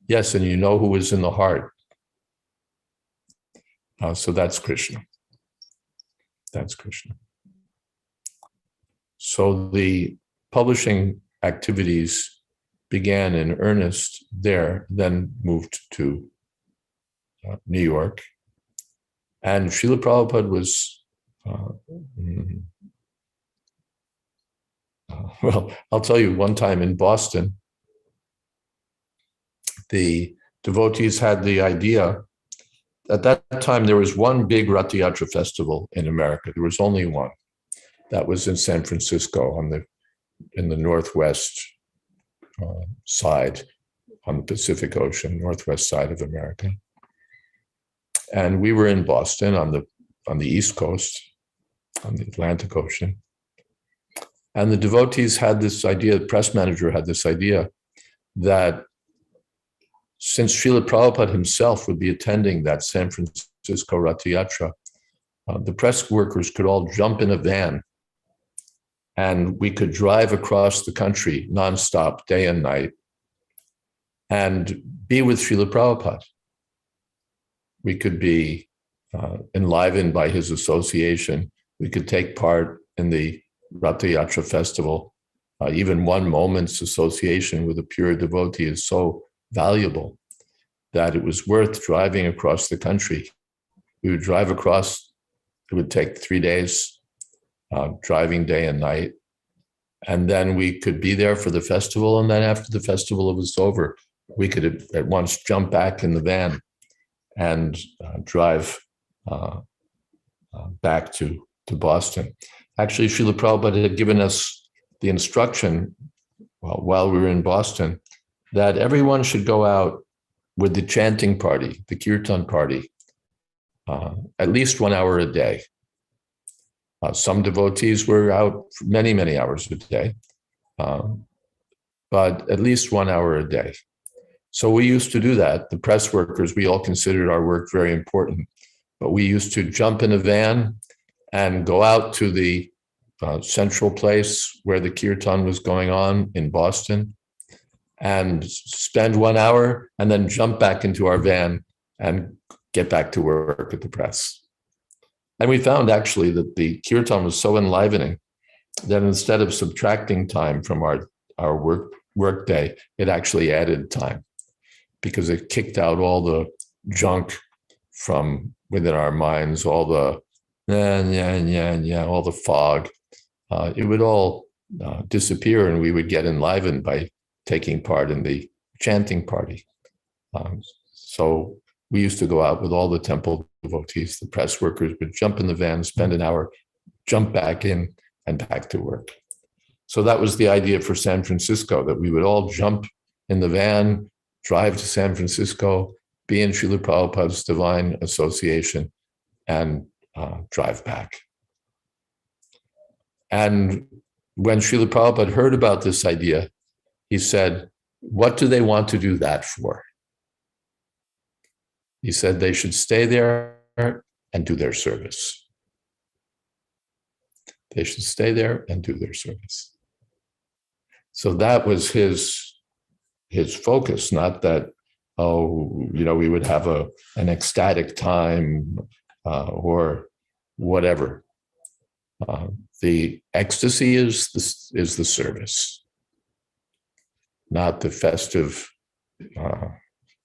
"Yes, and you know who is in the heart." So that's Krishna. That's Krishna. So the publishing activities began in earnest there, then moved to New York. And Srila Prabhupada was well, I'll tell you, one time in Boston, the devotees had the idea. At that time, there was one big Rath Yatra festival in America. There was only one. That was in San Francisco in the northwest side, on the Pacific Ocean, northwest side of America. And we were in Boston on the East Coast, on the Atlantic Ocean. And the devotees had this idea, the press manager had this idea that since Srila Prabhupada himself would be attending that San Francisco Rath Yatra, the press workers could all jump in a van and we could drive across the country nonstop, day and night, and be with Srila Prabhupada. We could be enlivened by his association. We could take part in the Rath Yatra festival. Even one moment's association with a pure devotee is so valuable that it was worth driving across the country. We would drive across, it would take 3 days, driving day and night. And then we could be there for the festival. And then after the festival was over, we could at once jump back in the van and drive back to Boston. Actually, Srila Prabhupada had given us the instruction while we were in Boston that everyone should go out with the chanting party, the kirtan party, at least 1 hour a day. Some devotees were out for many, many hours a day, but at least 1 hour a day. So we used to do that. The press workers, we all considered our work very important, but we used to jump in a van and go out to the central place where the kirtan was going on in Boston and spend 1 hour and then jump back into our van and get back to work at the press. And we found actually that the kirtan was so enlivening that instead of subtracting time from our work day, it actually added time because it kicked out all the junk from within our minds, all the all the fog. It would all disappear and we would get enlivened by taking part in the chanting party. So we used to go out with all the temple devotees. The press workers would jump in the van, spend an hour, jump back in and back to work. So that was the idea for San Francisco, that we would all jump in the van, drive to San Francisco, be in Srila Prabhupada's Divine Association, and drive back. And when Srila Prabhupada heard about this idea, he said, what do they want to do that for? He said they should stay there and do their service. They should stay there and do their service. So that was his focus, not that, we would have an ecstatic time or whatever. The ecstasy is the service, not the festive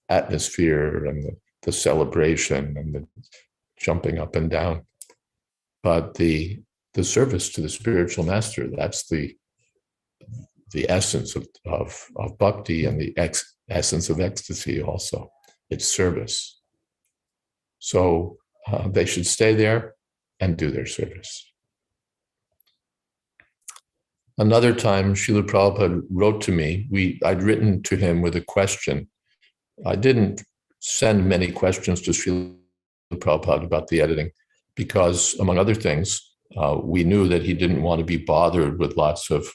atmosphere and the celebration and the jumping up and down, but the service to the spiritual master. That's the essence of bhakti and the essence of ecstasy also. It's service. So they should stay there and do their service. Another time, Srila Prabhupada wrote to me. I'd written to him with a question. I didn't send many questions to Srila Prabhupada about the editing because, among other things, we knew that he didn't want to be bothered with lots of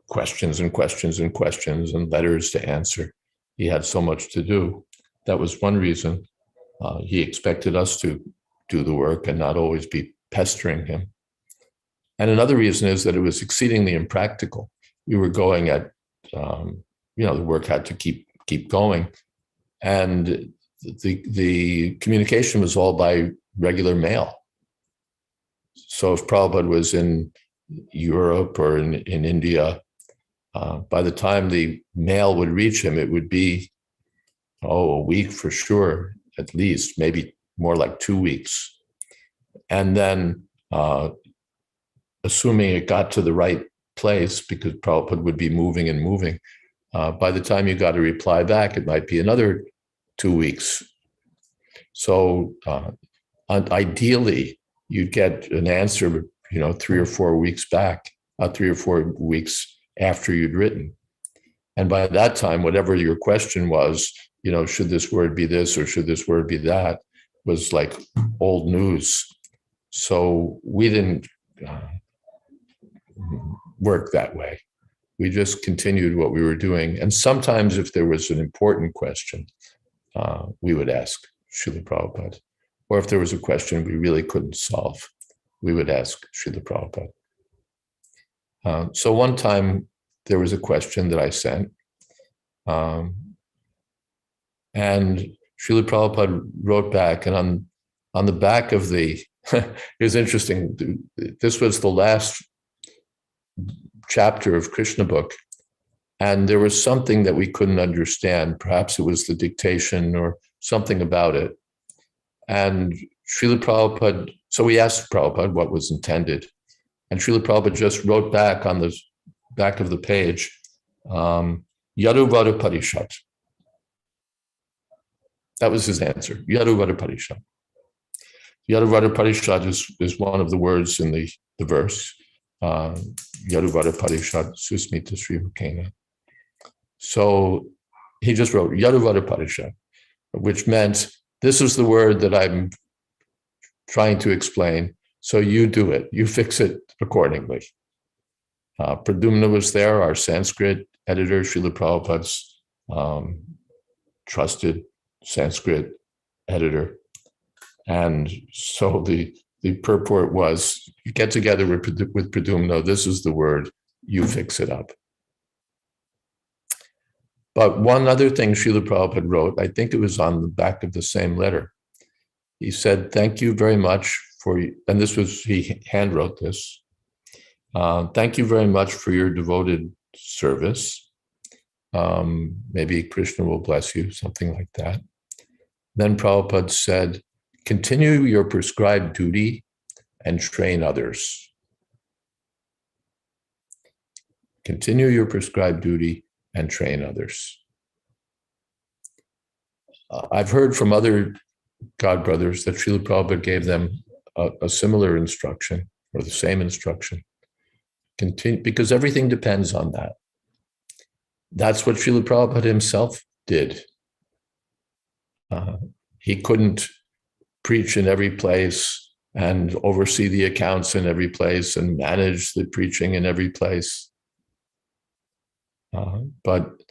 questions and questions and questions and letters to answer. He had so much to do. That was one reason. He expected us to do the work and not always be pestering him. And another reason is that it was exceedingly impractical. We were going at, the work had to keep going. And the communication was all by regular mail. So if Prabhupada was in Europe or in India, by the time the mail would reach him, it would be, a week for sure, at least, maybe more like 2 weeks. And then assuming it got to the right place, because Prabhupada would be moving and moving. By the time you got a reply back, it might be another 2 weeks. So ideally, you'd get an answer, 3 or 4 weeks back, 3 or 4 weeks after you'd written. And by that time, whatever your question was, should this word be this or should this word be that, was like old news. So we didn't work that way. We just continued what we were doing. And sometimes if there was an important question, we would ask Srila Prabhupada. Or if there was a question we really couldn't solve, we would ask Srila Prabhupada. So one time there was a question that I sent, and Srila Prabhupada wrote back, and on the back of the, it was interesting, this was the last chapter of Krishna book, and there was something that we couldn't understand. Perhaps it was the dictation or something about it. And Srila Prabhupada, so we asked Prabhupada what was intended, and Srila Prabhupada just wrote back on the back of the page, Yaduvada Parishat. That was his answer, Yaduvada Parishat. Yaduvada Parishat is one of the words in the verse, Yaduvada Parishat Susmita Sri Mukena. So he just wrote Yaduvada Parishat, which meant this is the word that I'm trying to explain, so you do it, you fix it accordingly. Pradyumna was there, our Sanskrit editor, Srila Prabhupada's trusted Sanskrit editor. And so the purport was, you get together with Pradyumna, this is the word, you fix it up. But one other thing Srila Prabhupada wrote, I think it was on the back of the same letter. He said, thank you very much for, and this was, he hand wrote this. Thank you very much for your devoted service. Maybe Krishna will bless you, something like that. Then Prabhupada said, continue your prescribed duty and train others. Continue your prescribed duty and train others. I've heard from other God brothers that Srila Prabhupada gave them a similar instruction or the same instruction. Continue, because everything depends on that. That's what Srila Prabhupada himself did. He couldn't preach in every place and oversee the accounts in every place and manage the preaching in every place. But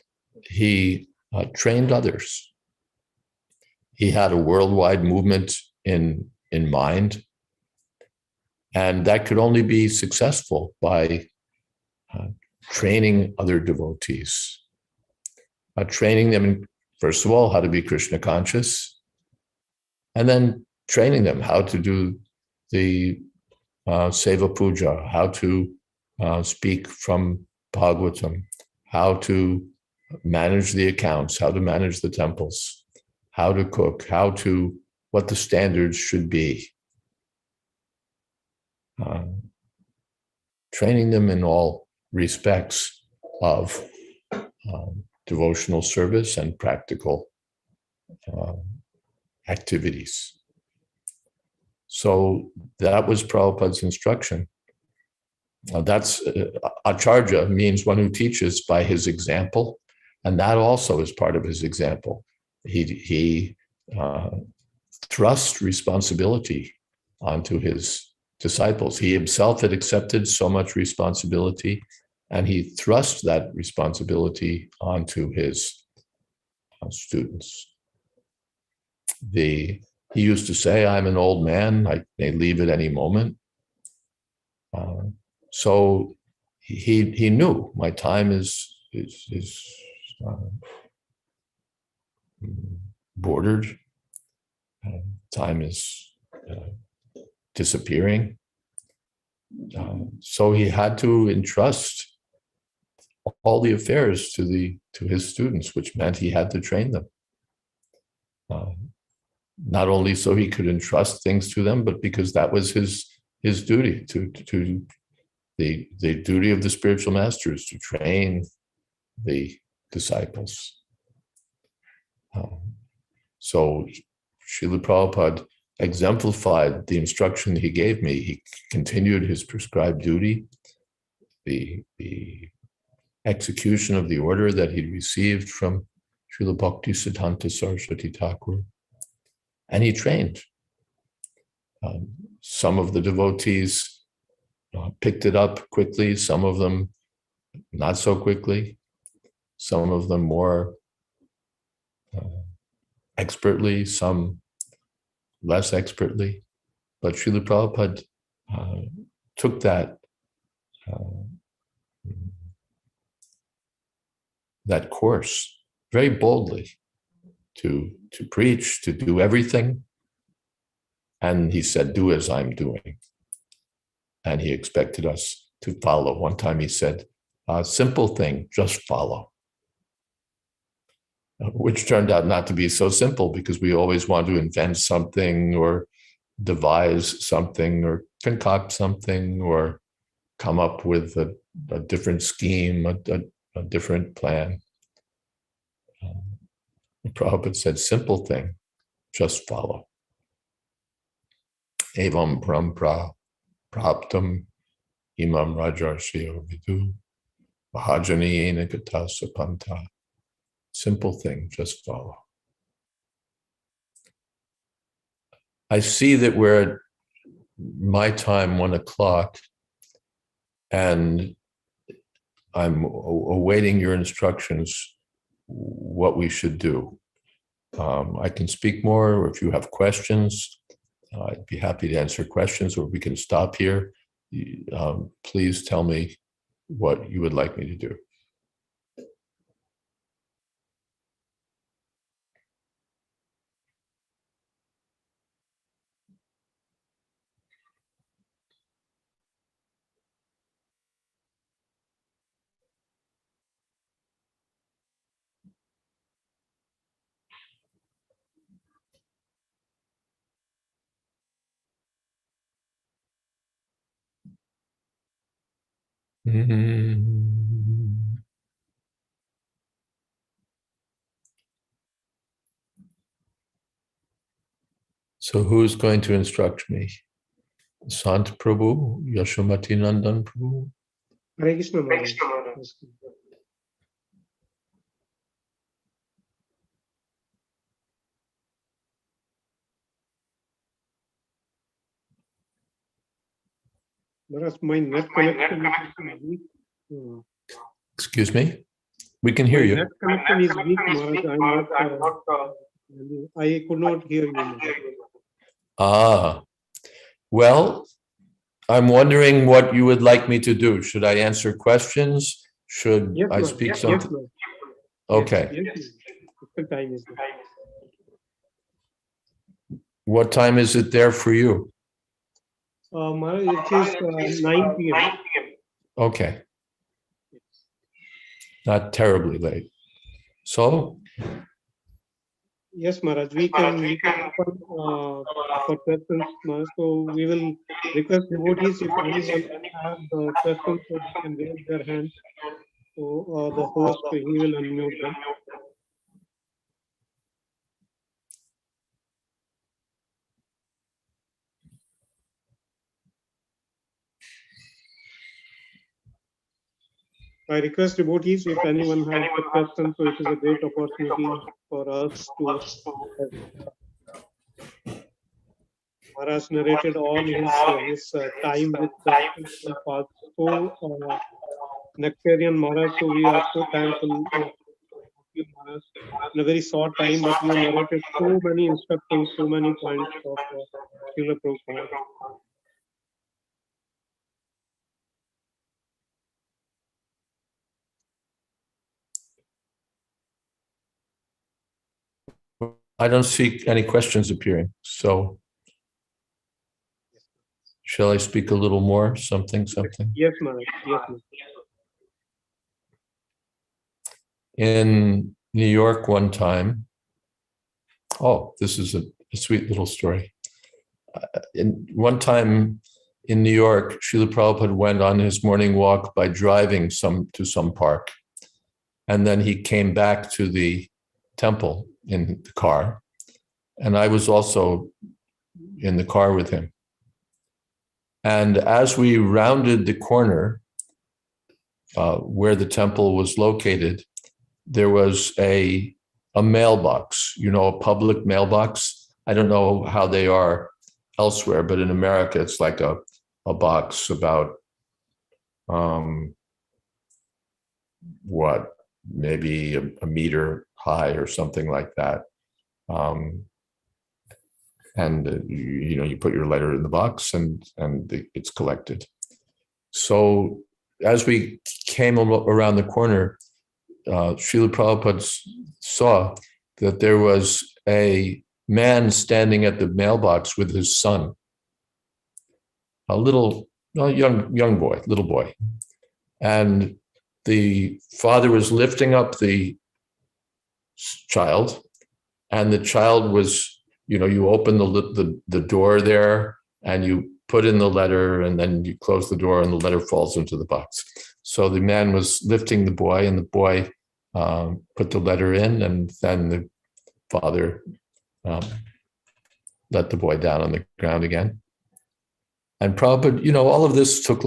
he trained others. He had a worldwide movement in mind, and that could only be successful by training other devotees, training them, first of all, how to be Krishna conscious, and then training them how to do the Seva Puja, how to speak from Bhagavatam, how to manage the accounts, how to manage the temples, how to cook, what the standards should be. Training them in all respects of devotional service and practical activities. So that was Prabhupada's instruction. That's Acharya means one who teaches by his example, and that also is part of his example. He thrust responsibility onto his disciples. He himself had accepted so much responsibility, and he thrust that responsibility onto his students. He used to say, I'm an old man, I may leave at any moment. So he knew my time is bordered, time is disappearing. So he had to entrust all the affairs to his students, which meant he had to train them. Not only so he could entrust things to them, but because that was his duty to the duty of the spiritual master is to train the disciples. So Srila Prabhupada exemplified the instruction he gave me. He continued his prescribed duty, the execution of the order that he received from Srila Bhakti Siddhanta Saraswati Thakur, and he trained. Some of the devotees picked it up quickly, some of them not so quickly, some of them more expertly, some less expertly. But Srila Prabhupada took that course very boldly to preach, to do everything. And he said, do as I'm doing. And he expected us to follow. One time he said, a simple thing, just follow. Which turned out not to be so simple, because we always want to invent something or devise something or concoct something or come up with a different scheme, a different plan. Prabhupada said, simple thing, just follow. Evam Brahm Praptam Imam Rajarshiyo Vidu Mahajani Enakata Sapanta. Simple thing, just follow. I see that we're at my time, 1 o'clock, and I'm awaiting your instructions what we should do. I can speak more, or if you have questions, I'd be happy to answer questions, or we can stop here. Please tell me what you would like me to do. So who's going to instruct me? Sant Prabhu, Yashomati Nandan Prabhu? Hare Krishna Maharaj. Maharaj, my net connection is weak. Excuse me? We can hear My you. net connection is weak, Maharaj. I could not hear you, Maharaj. Well, I'm wondering what you would like me to do. Should I answer questions? Should Yes, I Maharaj. speak Yes, something? Maharaj. Okay. Yes. The time is there. What time is it there for you? Maharaj, it is 9 p.m. Okay. Not terribly late. So, Yes, Maharaj, we can open for questions, Maharaj. So we will request devotees, if anyone has questions, so they can raise their hand. So the host, he will unmute them. I request devotees, if anyone has a question, so it is a great opportunity for us to. Maharaj narrated all his time with the path. So nectarian Maharaj, so we are so thankful of you, Maharaj. In a very short time, but you narrated so many instructions, so many points of Srila Prabhupada. I don't see any questions appearing. So, shall I speak a little more? Something? Yes, Maharaj. Yes, Maharaj. In New York one time, this is a sweet little story. One time in New York, Srila Prabhupada went on his morning walk by driving to some park. And then he came back to the temple in the car. And I was also in the car with him. And as we rounded the corner where the temple was located, there was a mailbox, a public mailbox. I don't know how they are elsewhere, but in America, it's like a box about, maybe a meter high or something like that. You put your letter in the box and it's collected. So as we came around the corner, Srila Prabhupada saw that there was a man standing at the mailbox with his son, a little boy. And the father was lifting up the child, and the child was, you open the door there and you put in the letter, and then you close the door and the letter falls into the box. So the man was lifting the boy, and the boy put the letter in, and then the father let the boy down on the ground again. And Prabhupada, all of this took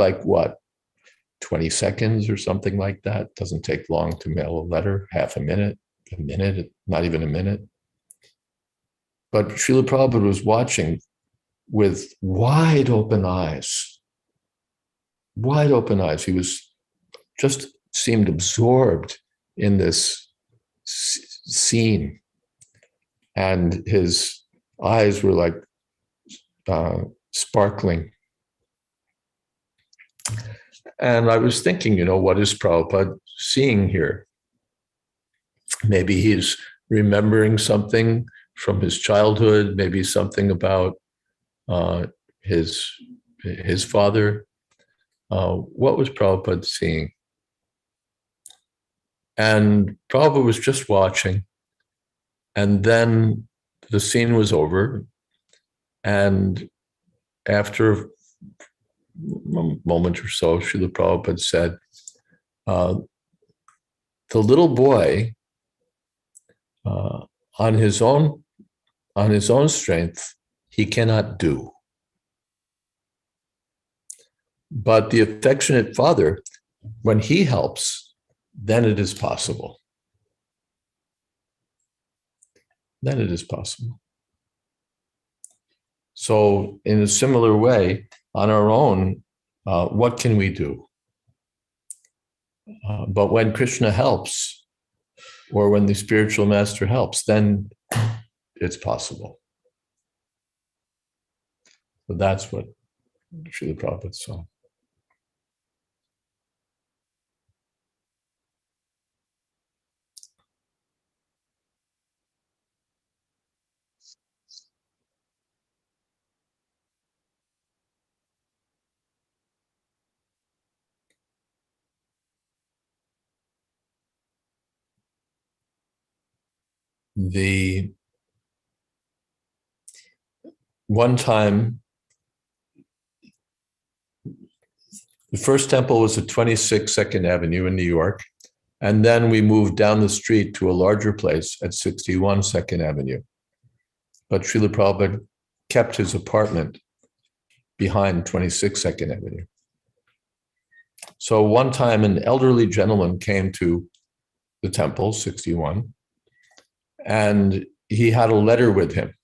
20 seconds or something like that. Doesn't take long to mail a letter, half a minute, not even a minute. But Srila Prabhupada was watching with wide open eyes. He was just seemed absorbed in this scene. And his eyes were sparkling. And I was thinking, what is Prabhupada seeing here? Maybe he's remembering something from his childhood, maybe something about his father. What was Prabhupada seeing? And Prabhupada was just watching. And then the scene was over. And after a moment or so, Srila Prabhupada said, the little boy, on his own strength, he cannot do. But the affectionate father, when he helps, then it is possible. So in a similar way, on our own, what can we do? But when Krishna helps, or when the spiritual master helps, then it's possible. So that's what Srila Prabhupada saw. The one time, the first temple was at 26 2nd Avenue in New York, and then we moved down the street to a larger place at 61 2nd Avenue. But Srila Prabhupada kept his apartment behind 26 2nd Avenue. So one time an elderly gentleman came to the temple, 61, and he had a letter with him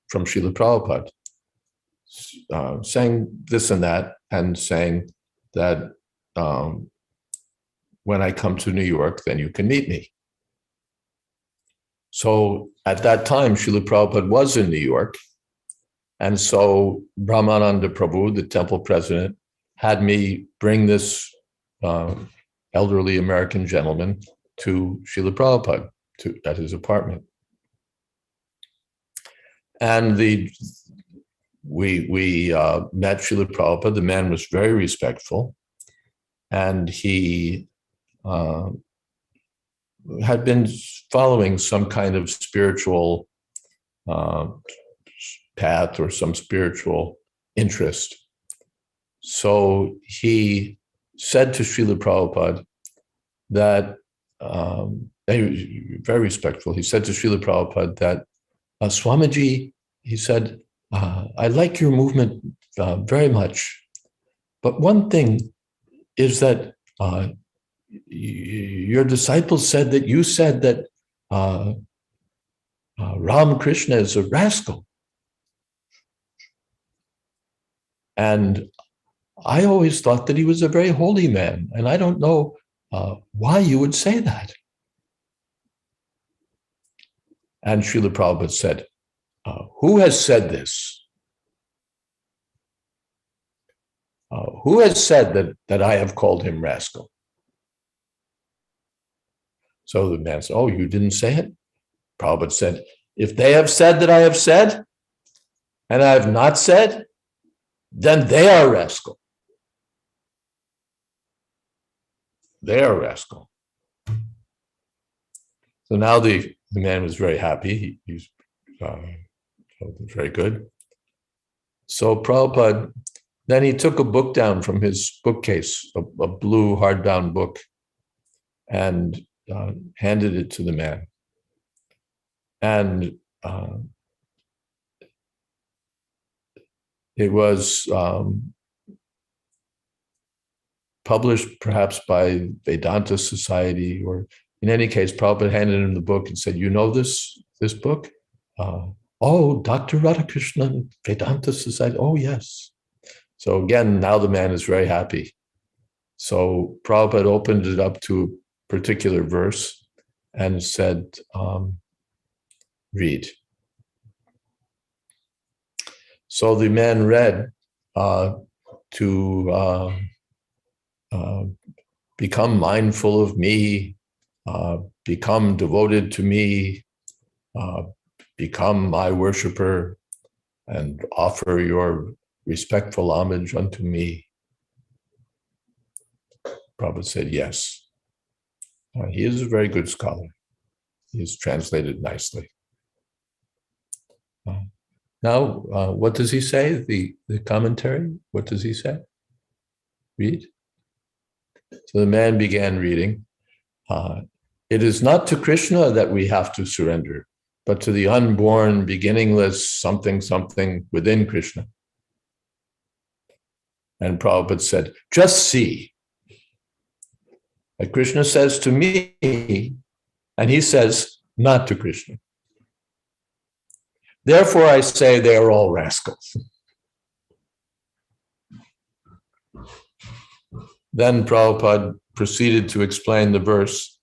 from Srila Prabhupada saying this and that, and saying that when I come to New York, then you can meet me. So at that time, Srila Prabhupada was in New York. And so Brahmananda Prabhu, the temple president, had me bring this elderly American gentleman to Srila Prabhupada at his apartment. And we met Srila Prabhupada. The man was very respectful, and he had been following some kind of spiritual path or some spiritual interest. So he said to Srila Prabhupada that, he was very respectful. He said to Srila Prabhupada that, Swamiji, he said, I like your movement very much, but one thing is that your disciples said that you said that Ramakrishna is a rascal. And I always thought that he was a very holy man, and I don't know why you would say that. And Srila Prabhupada said, who has said this? Who has said that I have called him rascal? So the man said, oh, you didn't say it? Prabhupada said, if they have said that I have said, and I have not said, then they are rascal. They are rascal. So now the man was very happy. He's very good. So Prabhupada, then he took a book down from his bookcase, a blue hardbound book, and handed it to the man. And it was published perhaps by Vedanta Society, or in any case, Prabhupada handed him the book and said, you know this book? Oh, Dr. Radhakrishnan, Vedanta Society. Oh, yes. So again, now the man is very happy. So Prabhupada opened it up to a particular verse and said, read. So the man read to become mindful of me, become devoted to me, become my worshiper, and offer your respectful homage unto me. Prabhupada said, yes. He is a very good scholar. He is translated nicely. Now, what does he say? The commentary, what does he say? Read. So the man began reading. It is not to Krishna that we have to surrender, but to the unborn, beginningless something, something within Krishna. And Prabhupada said, just see. Like Krishna says to me, and he says, not to Krishna. Therefore, I say they are all rascals. Then Prabhupada proceeded to explain the verse,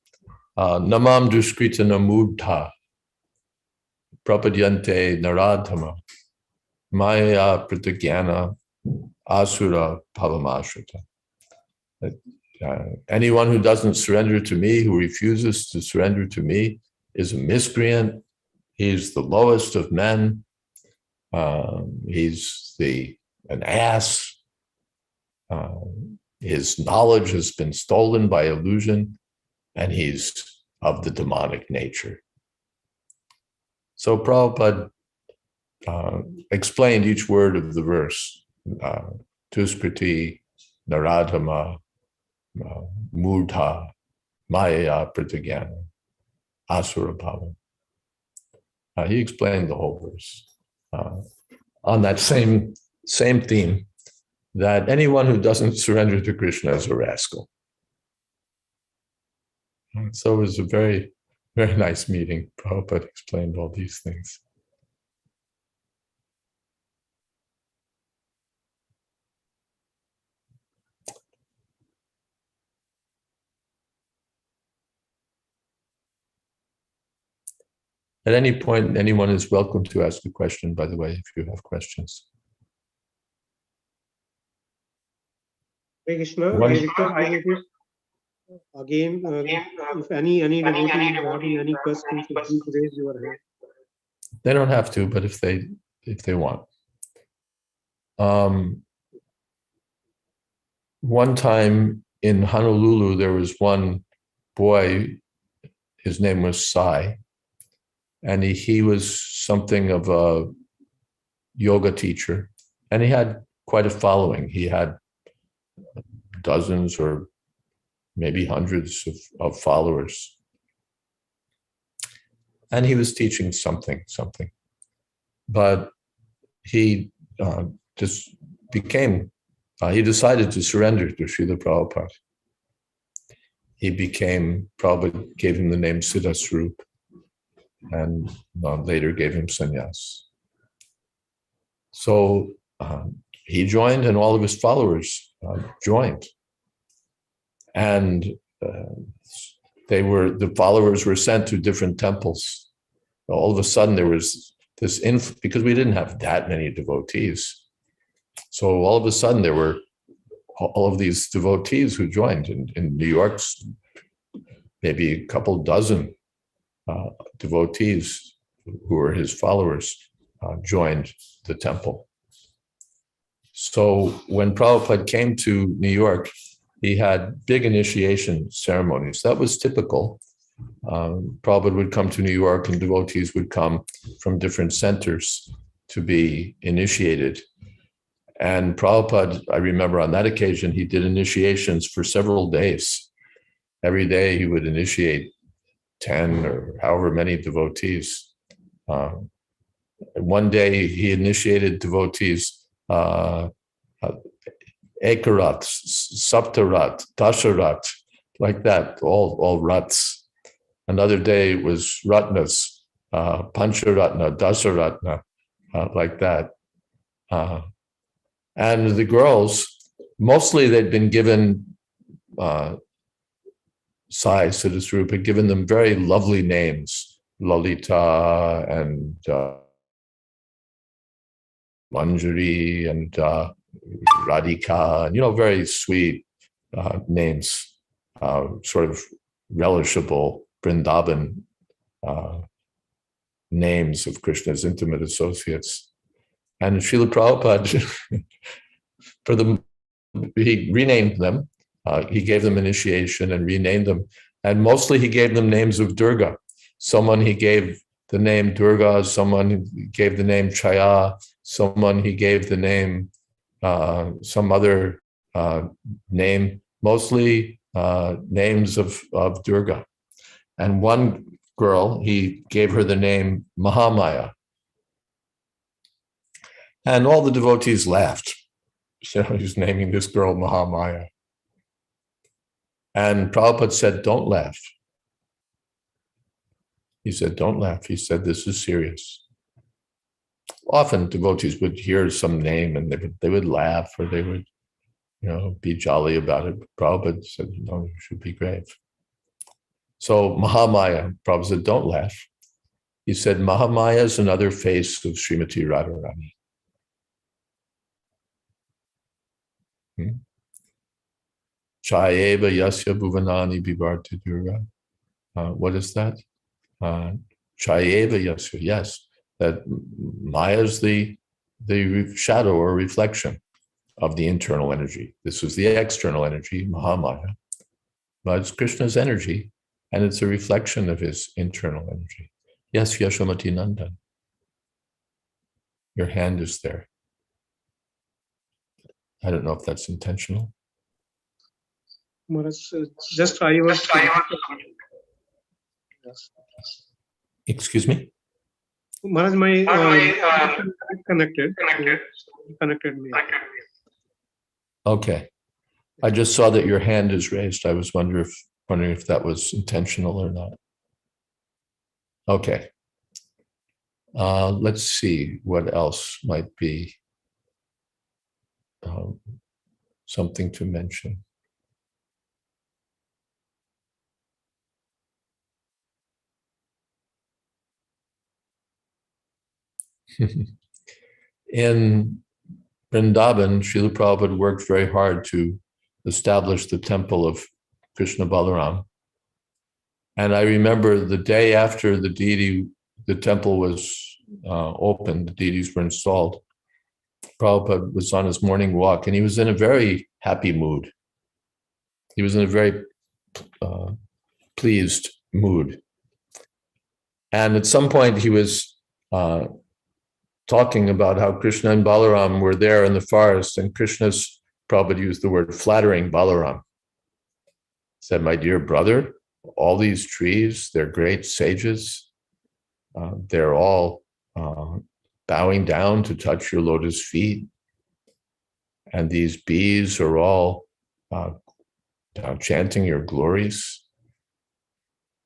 Namam Duskrita Namudha, Prapadyante Naradhama, Maya Pratagyana Asura Pavamashrita. Anyone who doesn't surrender to me, who refuses to surrender to me, is a miscreant. He's the lowest of men. He's an ass. His knowledge has been stolen by illusion, and he's of the demonic nature. So Prabhupada explained each word of the verse. Tuskriti, Naradhama, Murdha, Maya Pratagyana, Asura Bhava. He explained the whole verse on that same theme, that anyone who doesn't surrender to Krishna is a rascal. So it was a very, very nice meeting. Prabhupada explained all these things. At any point, anyone is welcome to ask a question, by the way, if you have questions. Hare Krishna, One- I request devotees again, if any devotee is having any questions, please raise your hand. They don't have to, but if they want. One time in Honolulu, there was one boy, his name was Sai, and he was something of a yoga teacher, and he had quite a following. He had dozens or maybe hundreds of followers. And he was teaching something. But he just became, he decided to surrender to Srila Prabhupada. He became, Prabhupada gave him the name Siddha Swarup, and later gave him sannyas. So he joined, and all of his followers joined. And the followers were sent to different temples. All of a sudden there was this because we didn't have that many devotees. So all of a sudden there were all of these devotees who joined. In New York, maybe a couple dozen devotees who were his followers joined the temple. So when Prabhupada came to New York, he had big initiation ceremonies. That was typical. Prabhupada would come to New York, and devotees would come from different centers to be initiated. And Prabhupada, I remember on that occasion, he did initiations for several days. Every day he would initiate 10 or however many devotees. One day he initiated devotees, Ekarat, Saptarat, Dasharat, like that, all rats. Another day it was Ratnas, Pancharatna, Dasaratna, like that. And the girls, mostly they'd been given, Sai Siddhaswarup had given them very lovely names, Lalita and Manjari and Radhika, very sweet names, sort of relishable Vrindavan names of Krishna's intimate associates. And Srila Prabhupada, he renamed them. He gave them initiation and renamed them. And mostly he gave them names of Durga. Someone he gave the name Durga, someone he gave the name Chaya, someone he gave the name, some other name, mostly names of Durga. And one girl, he gave her the name Mahamaya. And all the devotees laughed. So he's naming this girl Mahamaya. And Prabhupada said, don't laugh. He said, don't laugh. He said, this is serious. Often devotees would hear some name and they would laugh, or they would, be jolly about it. But Prabhupada said, no, you should be grave. So Mahamaya, Prabhupada said, don't laugh. He said, Mahamaya is another face of Srimati Radharani. Chayeva yasya bhuvanani bhivarti durga. What is that? Chayeva yasya, yes. That Maya is the shadow or reflection of the internal energy. This is the external energy, Mahamaya. But it's Krishna's energy, and it's a reflection of his internal energy. Yes, Yashamati Nandan. Your hand is there. I don't know if that's intentional. Maharaj, just I was. Excuse me? Maharaj, my connected me. Okay. I just saw that your hand is raised. I was wondering if that was intentional or not. Okay. Let's see what else might be something to mention. In Vrindavan, Srila Prabhupada worked very hard to establish the temple of Krishna Balaram. And I remember the day after the temple was opened, the deities were installed, Prabhupada was on his morning walk, and he was in a very happy mood. He was in a very pleased mood. And at some point he was talking about how Krishna and Balaram were there in the forest, and Krishna's Prabhupada used the word flattering Balaram. Said, my dear brother, all these trees, they're great sages. They're all bowing down to touch your lotus feet. And these bees are all chanting your glories.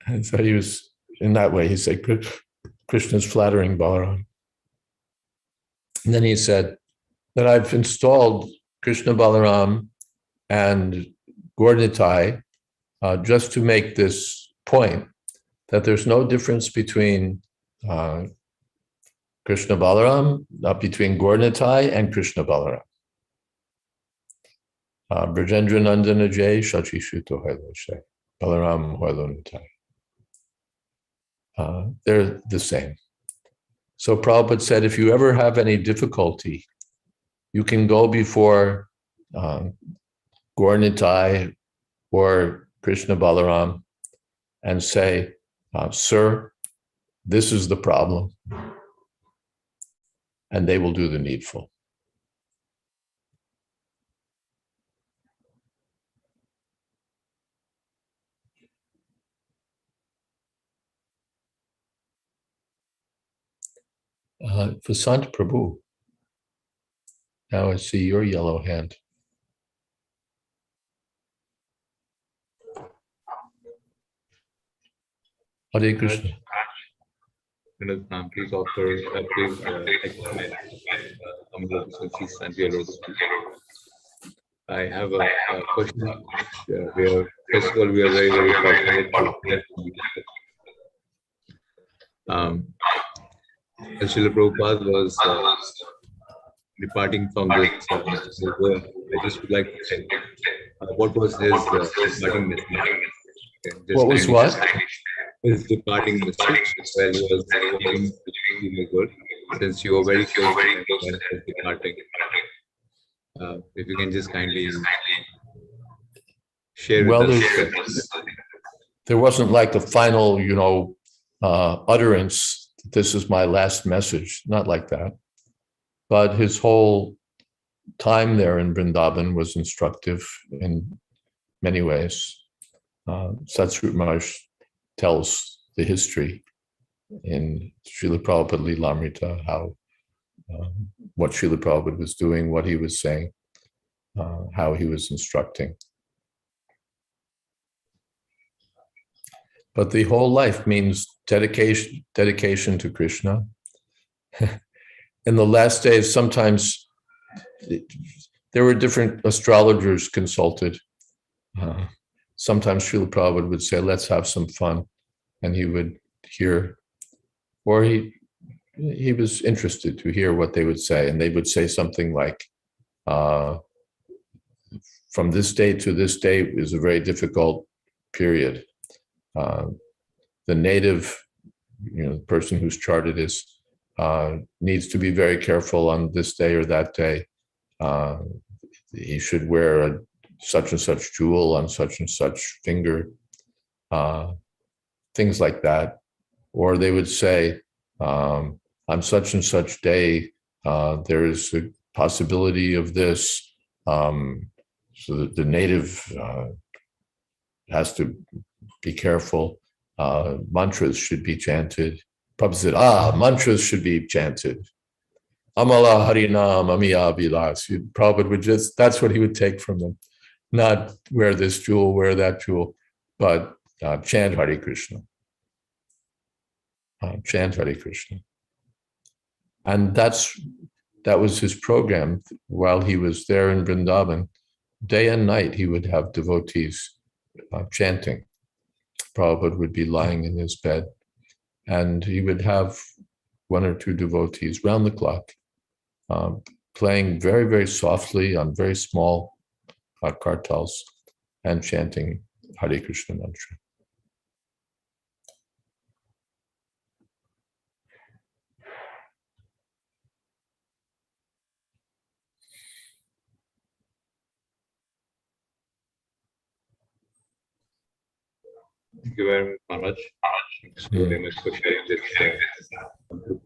And so he was, in that way, he said, Krishna's flattering Balaram. And then he said that I've installed Krishna Balaram and Gaur-Nitai just to make this point, that there's no difference between Krishna Balaram, between Gaur-Nitai and Krishna Balaram. Brajendra Nandana Jay, Shachi Shuto Hailo Shay, Balaram Hailo Nitai. They're the same. So Prabhupada said, if you ever have any difficulty, you can go before Gaur-Nitai or Krishna Balaram and say, sir, this is the problem. And they will do the needful. Vasant Prabhu, now I see your yellow hand. Hare Krishna. Please offer, please I have a question where, first of all, we are very, very fortunate as Srila Prabhupada was departing from this world. I just would like to say, what was his departing message? What was what? His departing message while he was leaving the world, since you were very close to his departing. If you can just kindly share with us. There wasn't like a final, utterance. This is my last message, not like that. But his whole time there in Vrindavan was instructive in many ways. Satsrup Maharaj tells the history in Srila Prabhupada Lilamrita, how what Srila Prabhupada was doing, what he was saying, how he was instructing. But the whole life means dedication to Krishna. In the last days, sometimes there were different astrologers consulted. Sometimes Srila Prabhupada would say, let's have some fun. And he would hear, or he was interested to hear what they would say. And they would say something like, from this day to this day is a very difficult period. The native, the person whose chart it is, needs to be very careful on this day or that day. He should wear a such and such jewel on such and such finger, things like that. Or they would say, on such and such day, there is a possibility of this. So that the native has to be careful. Mantras should be chanted. Prabhupada said, mantras should be chanted. Amala Harinam Amiya Vilas. Prabhupada would that's what he would take from them. Not wear this jewel, wear that jewel, but chant Hare Krishna. Chant Hare Krishna. And that was his program while he was there in Vrindavan. Day and night, he would have devotees chanting. Prabhupada would be lying in his bed, and he would have one or two devotees round the clock, playing very, very softly on very small kartals and chanting Hare Krishna mantra. Thank you very much, Maharaj. Thanks very much for sharing this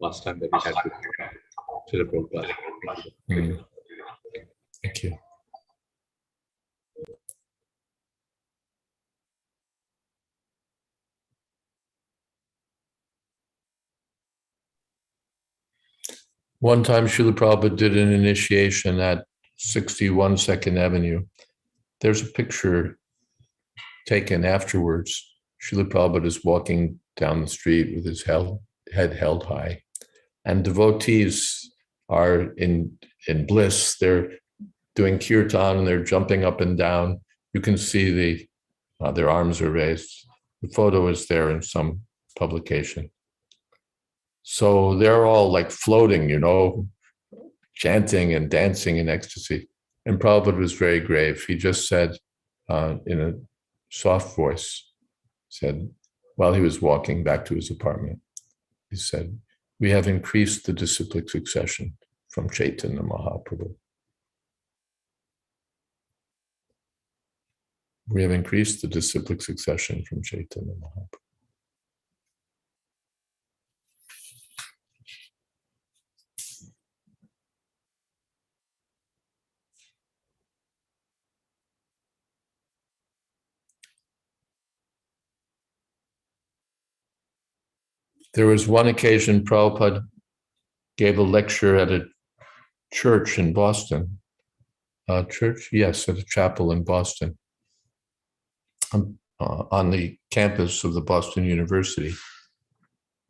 pastime that we had with Srila Prabhupada. Thank you. One time, Srila Prabhupada did an initiation at 61 Second Avenue. There's a picture taken afterwards. Srila Prabhupada is walking down the street with his head held high, and devotees are in bliss. They're doing kirtan and they're jumping up and down. You can see their arms are raised. The photo is there in some publication. So they're all like floating, chanting and dancing in ecstasy. And Prabhupada was very grave. He just said in a soft voice, said, while he was walking back to his apartment, he said, "We have increased the disciplic succession from Chaitanya Mahaprabhu. We have increased the disciplic succession from Chaitanya Mahaprabhu." There was one occasion Prabhupada gave a lecture at a church in Boston. Church? Yes, at a chapel in Boston, on the campus of the Boston University.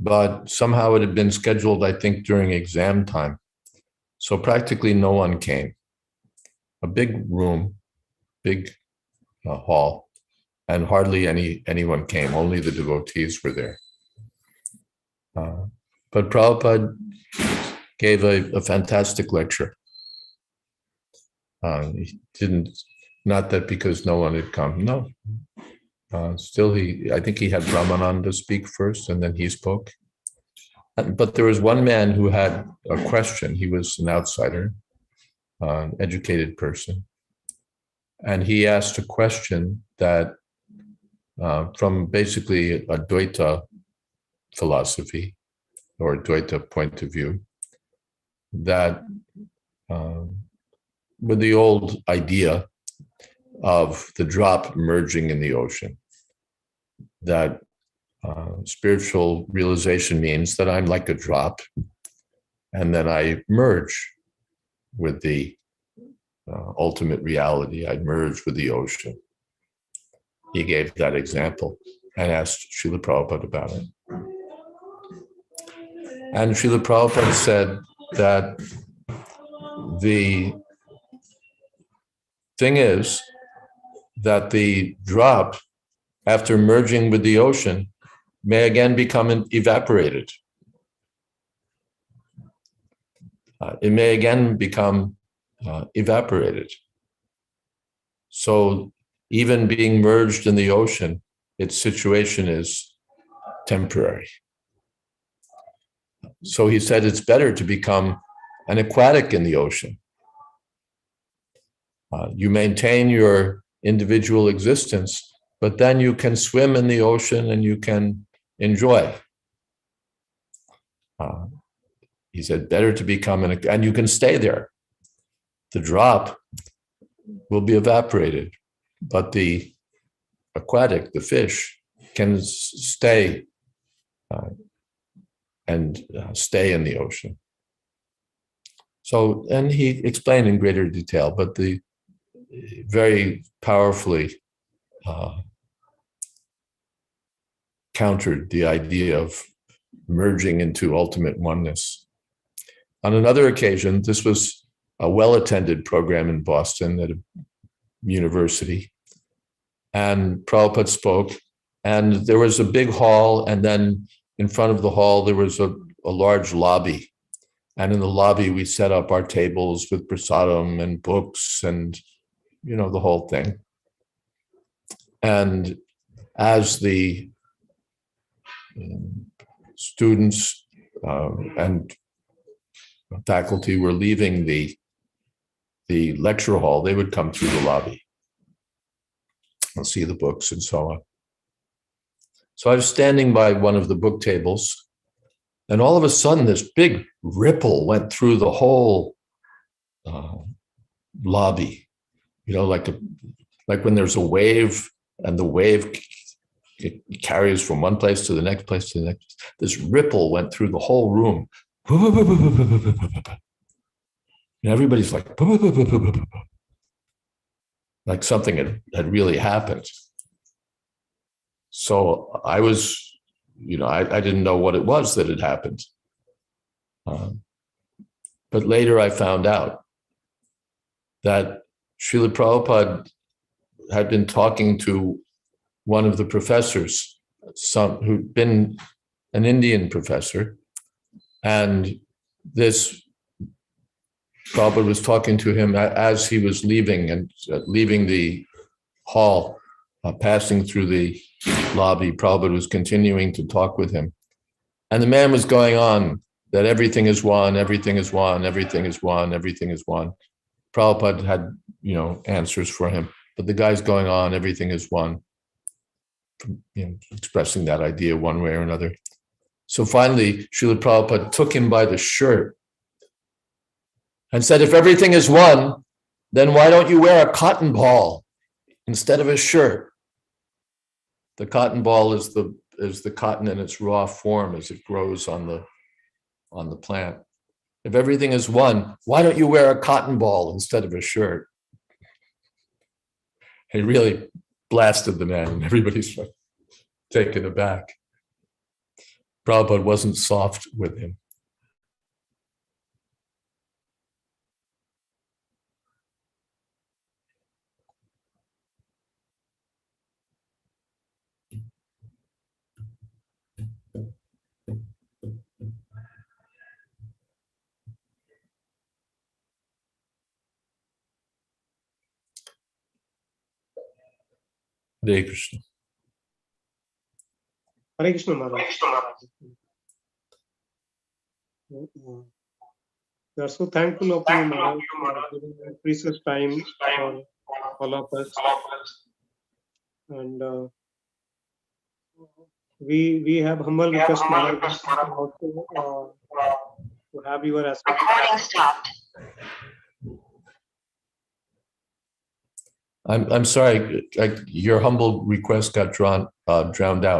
But somehow it had been scheduled, I think, during exam time. So practically no one came. A big room, big hall, and hardly anyone came. Only the devotees were there. But Prabhupada gave a fantastic lecture. He didn't, not that because no one had come, no. Still, I think he had Brahmananda speak first, and then he spoke. But there was one man who had a question. He was an outsider, an educated person. And he asked a question that, from basically a Dvaita philosophy or Dvaita point of view, that with the old idea of the drop merging in the ocean, that spiritual realization means that I'm like a drop, and then I merge with the ultimate reality. I merge with the ocean. He gave that example and asked Srila Prabhupada about it. And Srila Prabhupada said that the thing is that the drop, after merging with the ocean, may again become evaporated. It may again become evaporated. So even being merged in the ocean, its situation is temporary. So he said it's better to become an aquatic in the ocean. You maintain your individual existence, but then you can swim in the ocean and you can enjoy. He said, better to become and you can stay there. The drop will be evaporated, but the aquatic, the fish, can stay and stay in the ocean. So, and he explained in greater detail, but the very powerfully countered the idea of merging into ultimate oneness. On another occasion, this was a well-attended program in Boston at a university, and Prabhupada spoke, and there was a big hall, and then in front of the hall, there was a large lobby. And in the lobby, we set up our tables with prasadam and books and, the whole thing. And as the students and faculty were leaving the lecture hall, they would come through the lobby and see the books and so on. So I was standing by one of the book tables, and all of a sudden this big ripple went through the whole lobby, like when there's a wave and the wave it carries from one place to the next place to the next. This ripple went through the whole room. And everybody's like something had really happened. So I was, I didn't know what it was that had happened. But later I found out that Srila Prabhupada had been talking to one of the professors, who'd been an Indian professor, and this Prabhupada was talking to him as he was leaving leaving the hall, passing through the lobby. Prabhupada was continuing to talk with him, and the man was going on that everything is one, everything is one, everything is one, everything is one. Prabhupada had, answers for him, but the guy's going on, everything is one, expressing that idea one way or another. So finally, Srila Prabhupada took him by the shirt and said, if everything is one, then why don't you wear a cotton ball instead of a shirt? The cotton ball is the cotton in its raw form as it grows on the plant. If everything is one, why don't you wear a cotton ball instead of a shirt? He really blasted the man, and everybody's taken aback. Prabhupada wasn't soft with him. Hare Krishna. Hare Krishna, Maharaj. We are so thankful of you, Maharaj, for giving your precious time for all of us. And we have humble request, Maharaj, also to have your aspect. Recording stopped. I'm sorry, your humble request got drowned out.